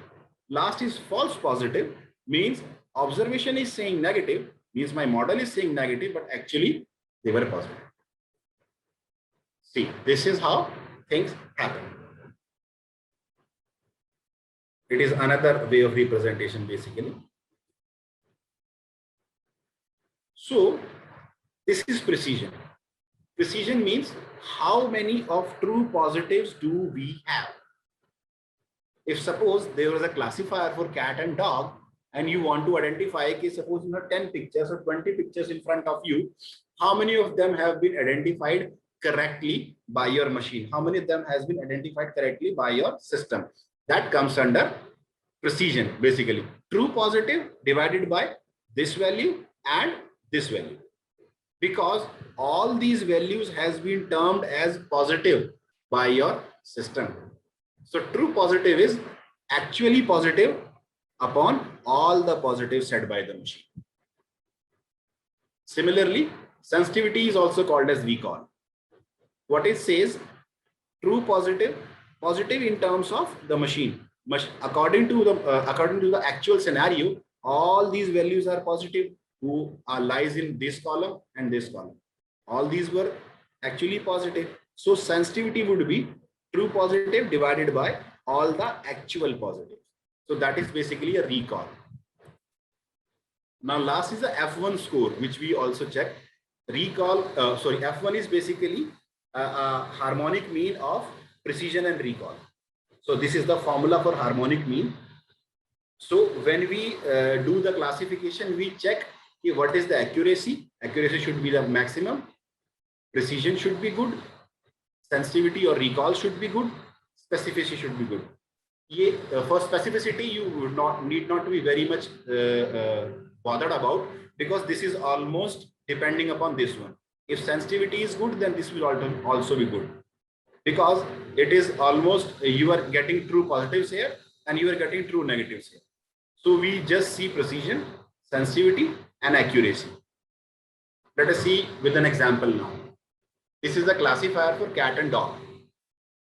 Last is false positive, means observation is saying negative, means my model is saying negative, but actually they were positive. See, this is how things happen. It is another way of representation basically. So this is precision. Precision means how many of true positives do we have. If suppose there was a classifier for cat and dog, and you want to identify, okay, suppose you have 10 pictures or 20 pictures in front of you, how many of them have been identified correctly by your machine? How many of them has been identified correctly by your system? That comes under precision, basically. True positive divided by this value and this value. Because all these values has been termed as positive by your system. So true positive is actually positive upon all the positives set by the machine. Similarly, sensitivity is also called as recall. What it says, true positive, positive in terms of the machine. According to the actual scenario, all these values are positive who lies in this column and this column. All these were actually positive. So sensitivity would be true positive divided by all the actual positives. So that is basically a recall. Now last is the F1 score, which we also check. Recall, F1 is basically a harmonic mean of precision and recall. So this is the formula for harmonic mean. So when we do the classification, we check what is the accuracy. Accuracy should be the maximum. Precision should be good. Sensitivity or recall should be good. Specificity should be good. For specificity, you would need not to be very much bothered about, because this is almost depending upon this one. If sensitivity is good, then this will also be good, because it is almost you are getting true positives here and you are getting true negatives here. So we just see precision, sensitivity and accuracy. Let us see with an example now. This is the classifier for cat and dog.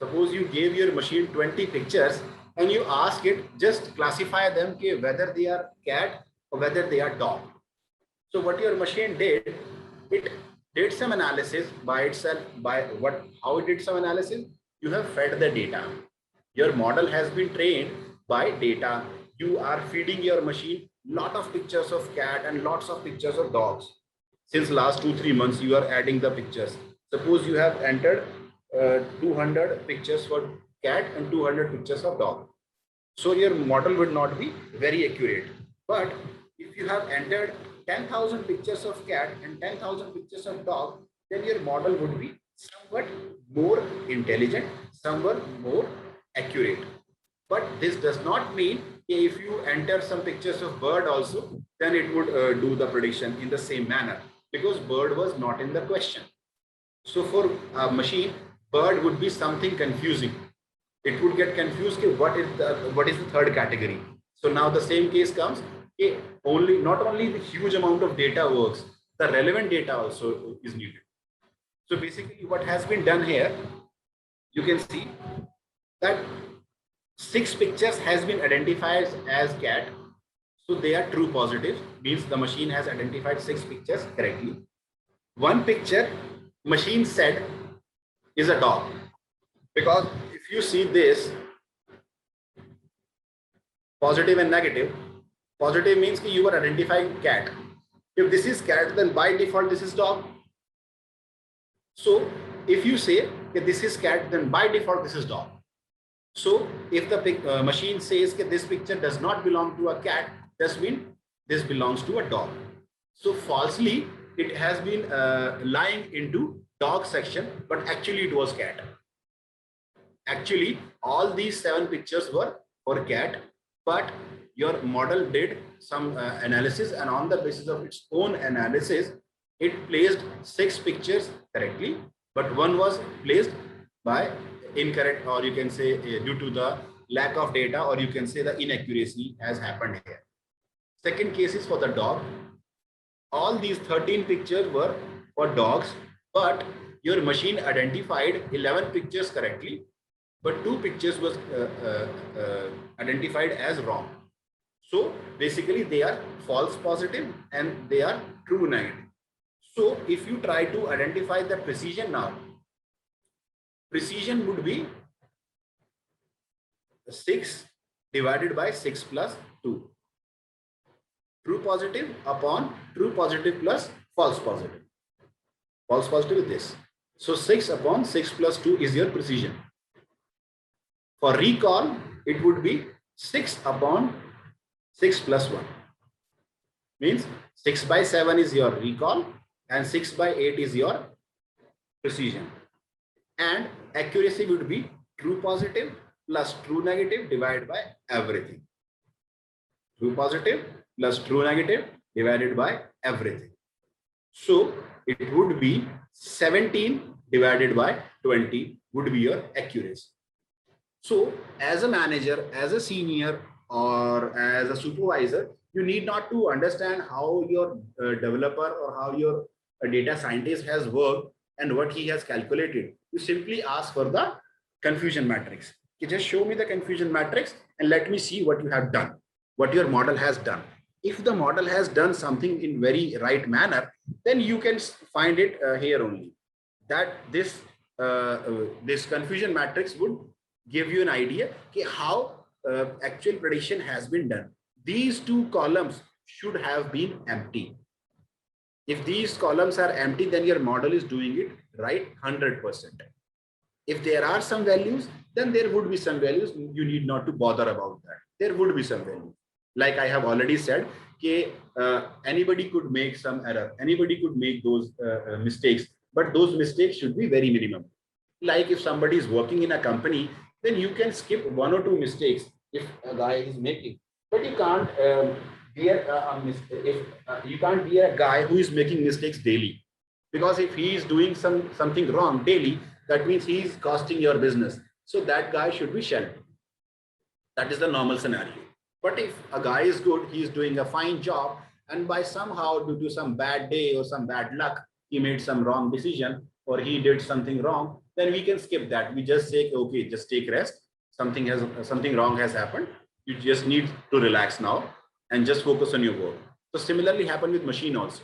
Suppose you gave your machine 20 pictures and you ask it, just classify them whether they are cat or whether they are dog. So what your machine did, it did some analysis by itself. How it did some analysis? You have fed the data. Your model has been trained by data. You are feeding your machine lot of pictures of cat and lots of pictures of dogs. Since last 2-3 months, you are adding the pictures. Suppose you have entered 200 pictures for cat and 200 pictures of dog. So your model would not be very accurate. But if you have entered 10,000 pictures of cat and 10,000 pictures of dog, then your model would be somewhat more intelligent, somewhat more accurate. But this does not mean if you enter some pictures of bird also, then it would do the prediction in the same manner, because bird was not in the question. So for a machine, bird would be something confusing. It would get confused. What is the third category? So now the same case comes. Not only the huge amount of data works, the relevant data also is needed. So basically, what has been done here, you can see that 6 pictures has been identified as cat. So they are true positive, means the machine has identified 6 pictures correctly. 1 picture machine said is a dog, because if you see this positive and negative, positive means that you are identifying cat. If this is cat, then by default this is dog. So if you say that this is cat, then by default this is dog. So if the machine says that this picture does not belong to a cat, this means this belongs to a dog. So falsely it has been lying into dog section, but actually it was cat. Actually all these 7 pictures were for cat, but your model did some analysis, and on the basis of its own analysis, it placed 6 pictures correctly, but 1 was placed by incorrect, or you can say due to the lack of data, or you can say the inaccuracy has happened here. Second case is for the dog. All these 13 pictures were for dogs, but your machine identified 11 pictures correctly, but 2 pictures was identified as wrong. So basically they are false positive and they are true negative. So if you try to identify the precision now, precision would be 6 divided by 6 plus 2. True positive upon true positive plus false positive. False positive is this. So 6 upon 6 plus 2 is your precision. For recall, it would be 6 upon 6 plus 1. Means 6 by 7 is your recall and 6 by 8 is your precision. And accuracy would be true positive plus true negative divided by everything. True positive plus true negative divided by everything. So it would be 17 divided by 20 would be your accuracy. So as a manager, as a senior, or as a supervisor, you need not to understand how your developer or how your data scientist has worked and what he has calculated. You simply ask for the confusion matrix. You just show me the confusion matrix and let me see what you have done, what your model has done. If the model has done something in very right manner, then you can find it here only. That this confusion matrix would give you an idea how actual prediction has been done. These two columns should have been empty. If these columns are empty, then your model is doing it right 100%. If there are some values, then there would be some values. You need not to bother about that. There would be some values. Like I have already said, anybody could make some error. Anybody could make those mistakes, but those mistakes should be very minimum. Like if somebody is working in a company, then you can skip 1 or 2 mistakes if a guy is making. But you can't you can't be a guy who is making mistakes daily, because if he is doing something wrong daily, that means he is costing your business. So that guy should be shelved. That is the normal scenario. But if a guy is good, he is doing a fine job, and by somehow due to some bad day or some bad luck, he made some wrong decision or he did something wrong, then we can skip that. We just say, okay, just take rest. Something wrong has happened. You just need to relax now and just focus on your work. So similarly happen with machine also.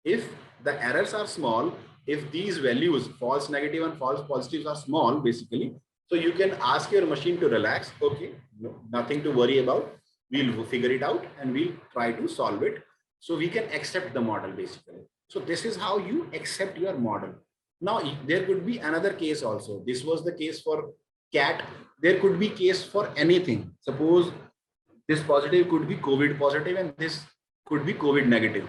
If the errors are small, if these values, false negative and false positives, are small, basically, so you can ask your machine to relax. Okay, no, nothing to worry about. We'll figure it out and we'll try to solve it. So we can accept the model basically. So this is how you accept your model. Now there could be another case also. This was the case for cat. There could be case for anything. Suppose this positive could be COVID positive and this could be COVID negative.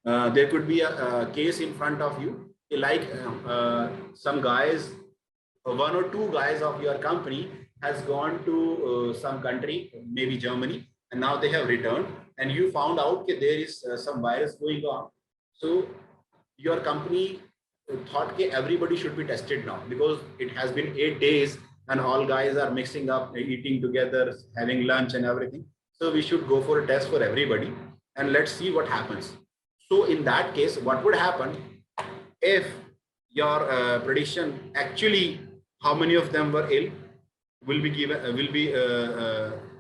There could be a case in front of you, like some guys, 1 or 2 guys of your company has gone to some country, maybe Germany, and now they have returned, and you found out that there is some virus going on. So your company thought that everybody should be tested now, because it has been 8 days and all guys are mixing up, eating together, having lunch and everything. So we should go for a test for everybody and let's see what happens. So in that case, what would happen if your prediction actually how many of them were ill will be given,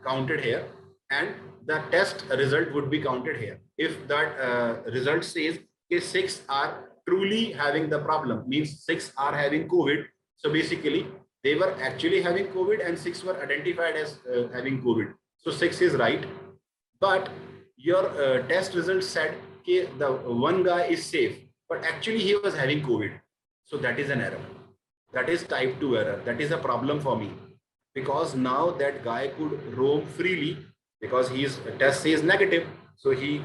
counted here, and the test result would be counted here. If that result says 6 are truly having the problem, means 6 are having COVID. So basically they were actually having COVID and 6 were identified as having COVID. So 6 is right. But your test result said the one guy is safe, but actually he was having COVID. So that is an error. That is type 2 error. That is a problem for me, because now that guy could roam freely because his test says negative. So he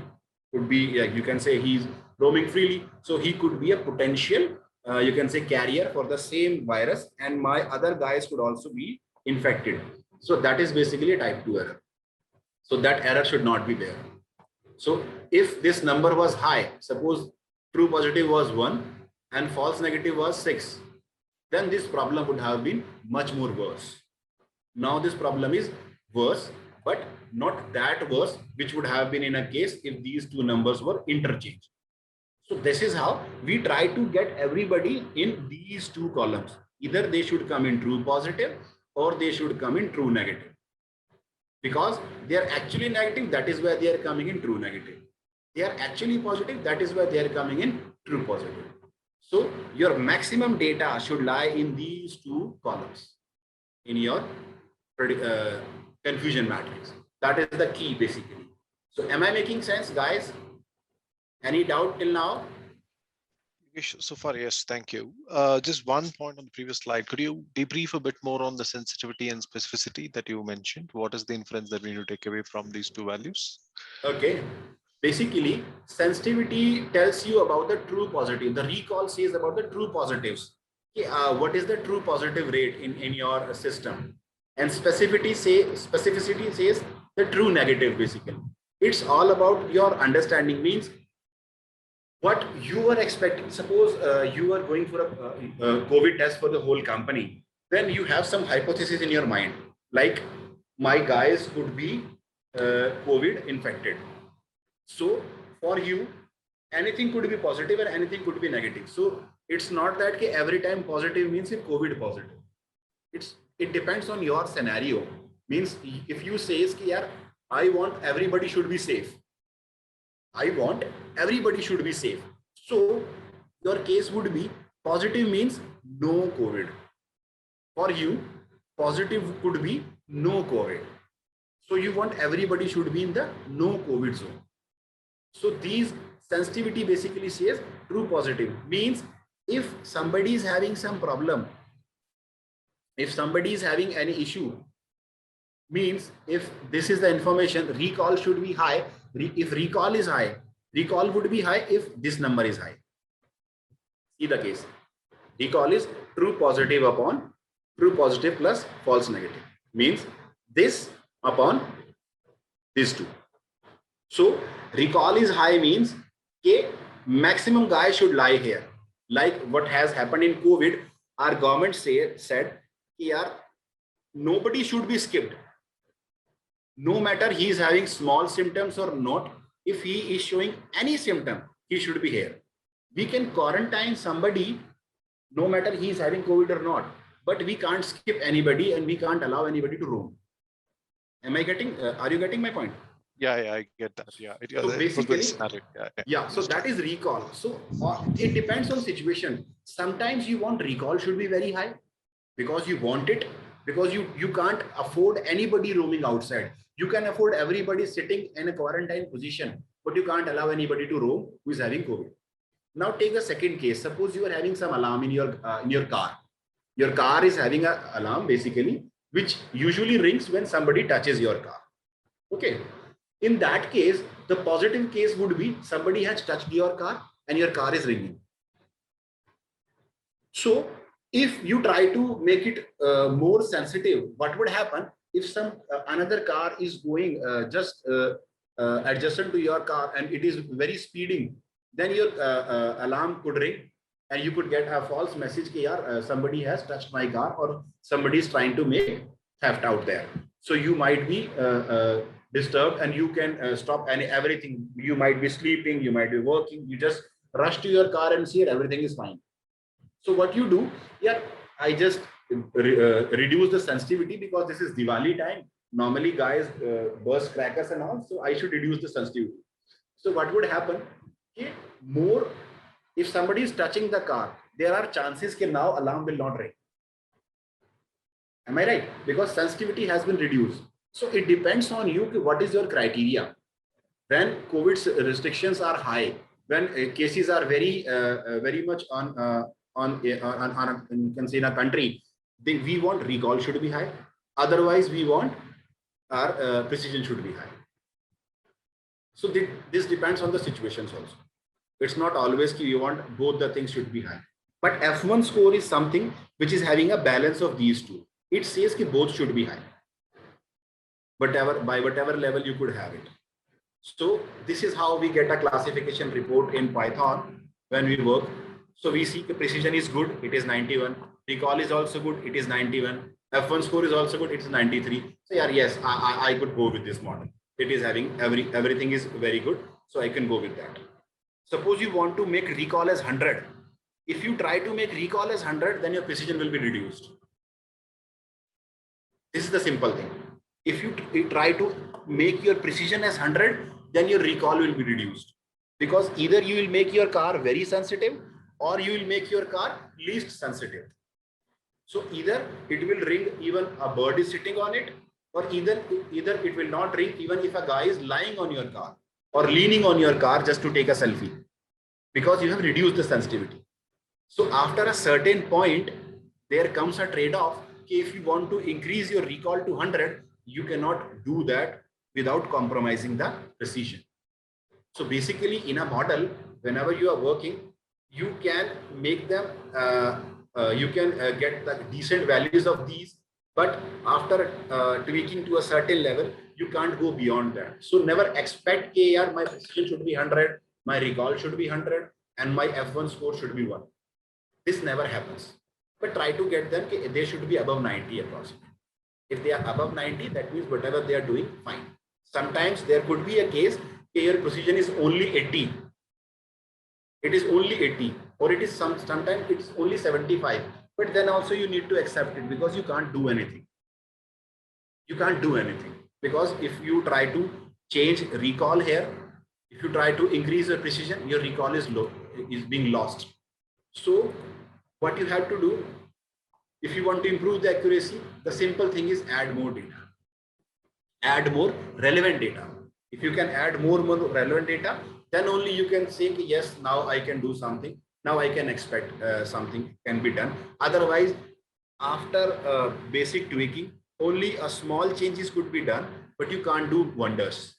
could be, you can say he's roaming freely. So he could be a potential, you can say, carrier for the same virus, and my other guys could also be infected. So that is basically a type 2 error. So that error should not be there. So if this number was high, suppose true positive was 1 and false negative was 6, then this problem would have been much more worse. Now this problem is worse, but not that worse, which would have been in a case if these two numbers were interchanged. So this is how we try to get everybody in these two columns. Either they should come in true positive or they should come in true negative. Because they are actually negative, that is why they are coming in true negative. They are actually positive, that is why they are coming in true positive. So your maximum data should lie in these two columns in your confusion matrix. That is the key basically. So am I making sense, guys? Any doubt till now? So far, yes, thank you. Just one point on the previous slide. Could you debrief a bit more on the sensitivity and specificity that you mentioned? What is the inference that we need to take away from these two values? Okay. Basically, sensitivity tells you about the true positive. The recall says about the true positives. Okay, what is the true positive rate in your system? And specificity says the true negative. Basically, it's all about your understanding. Means what you were expecting. Suppose you are going for a COVID test for the whole company. Then you have some hypothesis in your mind, like my guys could be COVID infected. So for you, anything could be positive and anything could be negative. So it's not that every time positive means COVID positive. It depends on your scenario. Means if you say, yeah, I want everybody should be safe. I want everybody should be safe. So your case would be positive means no COVID. For you, positive could be no COVID. So you want everybody should be in the no COVID zone. So these sensitivity basically says true positive. Means if somebody is having some problem, if somebody is having any issue, means if this is the information, recall should be high. If recall is high, recall would be high if this number is high. See the case. Recall is true positive upon true positive plus false negative. Means this upon this two. So recall is high means maximum guy should lie here. Like what has happened in COVID, our government said, yeah, nobody should be skipped. No matter he is having small symptoms or not, if he is showing any symptom, he should be here. We can quarantine somebody, no matter he is having COVID or not, but we can't skip anybody and we can't allow anybody to roam. Am I getting, are you getting my point? Yeah, I get that. Yeah, so basically, yeah. So that is recall. So it depends on situation. Sometimes you want recall should be very high because you want it, because you can't afford anybody roaming outside. You can afford everybody sitting in a quarantine position, but you can't allow anybody to roam who is having COVID. Now take the second case. Suppose you are having some alarm in your car. Your car is having an alarm basically, which usually rings when somebody touches your car. Okay. In that case, the positive case would be somebody has touched your car and your car is ringing. So if you try to make it more sensitive, what would happen if some another car is going just adjacent to your car and it is very speeding, then your alarm could ring and you could get a false message that somebody has touched my car or somebody is trying to make theft out there. So you might be disturbed and you can stop everything. You might be sleeping, you might be working, you just rush to your car and see it, everything is fine. So what you do, I just reduce the sensitivity because this is Diwali time. Normally guys burst crackers and all, so I should reduce the sensitivity. So what would happen? More, if somebody is touching the car, there are chances that now alarm will not ring. Am I right? Because sensitivity has been reduced. So it depends on you, what is your criteria. When COVID restrictions are high, when cases are very much you can say in a country, we want recall should be high. Otherwise, we want our precision should be high. So this depends on the situations also. It's not always we want both the things should be high. But F1 score is something which is having a balance of these two. It says that both should be high. By whatever level you could have it. So this is how we get a classification report in Python when we work. So we see the precision is good, it is 91. Recall is also good, it is 91. F1 score is also good, it is 93. So yes, I could go with this model. It is having everything is very good. So I can go with that. Suppose you want to make recall as 100. If you try to make recall as 100, then your precision will be reduced. This is the simple thing. If you try to make your precision as 100, then your recall will be reduced. Because either you will make your car very sensitive or you will make your car least sensitive. So either it will ring even a bird is sitting on it, or either it will not ring even if a guy is lying on your car. or leaning on your car just to take a selfie, because you have reduced the sensitivity. So after a certain point, there comes a trade-off. If you want to increase your recall to 100, you cannot do that without compromising the precision. So basically, in a model, whenever you are working, you can make them, you can get the decent values of these, but after tweaking to a certain level, you can't go beyond that. So never expect KR, my precision should be 100, my recall should be 100, and my F1 score should be 1. This never happens. But try to get them, they should be above 90 approximately. If they are above 90, that means whatever they are doing, fine. Sometimes there could be a case where your precision is only 80. It is only 80, or it is sometimes it's only 75. But then also you need to accept it, because you can't do anything. You can't do anything, because if you try to change recall here, if you try to increase your precision, your recall is low, is being lost. So what you have to do, if you want to improve the accuracy, the simple thing is add more data. Add more relevant data. If you can add more relevant data, then only you can say, yes, now I can do something. Now I can expect something can be done. Otherwise, after basic tweaking, only a small changes could be done, but you can't do wonders.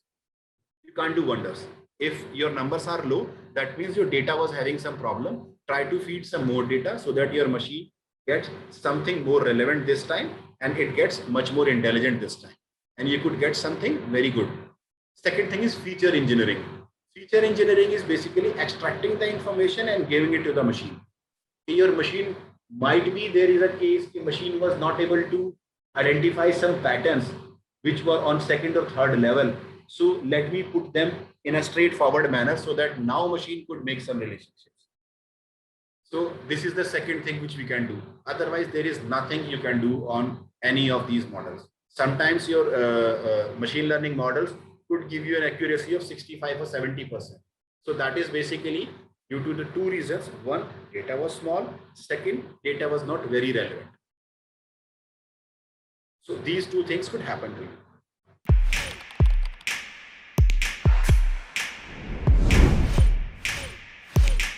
You can't do wonders. If your numbers are low, that means your data was having some problem. Try to feed some more data so that your machine gets something more relevant this time, and it gets much more intelligent this time, and you could get something very good. Second thing is feature engineering. Feature engineering is basically extracting the information and giving it to the machine. Your machine might be, there is a case the machine was not able to identify some patterns which were on second or third level. So let me put them in a straightforward manner so that now machine could make some relationships. So this is the second thing which we can do. Otherwise, there is nothing you can do on any of these models. Sometimes your machine learning models could give you an accuracy of 65 or 70%. So that is basically due to the two reasons. One, data was small. Second, data was not very relevant. So these two things could happen to you.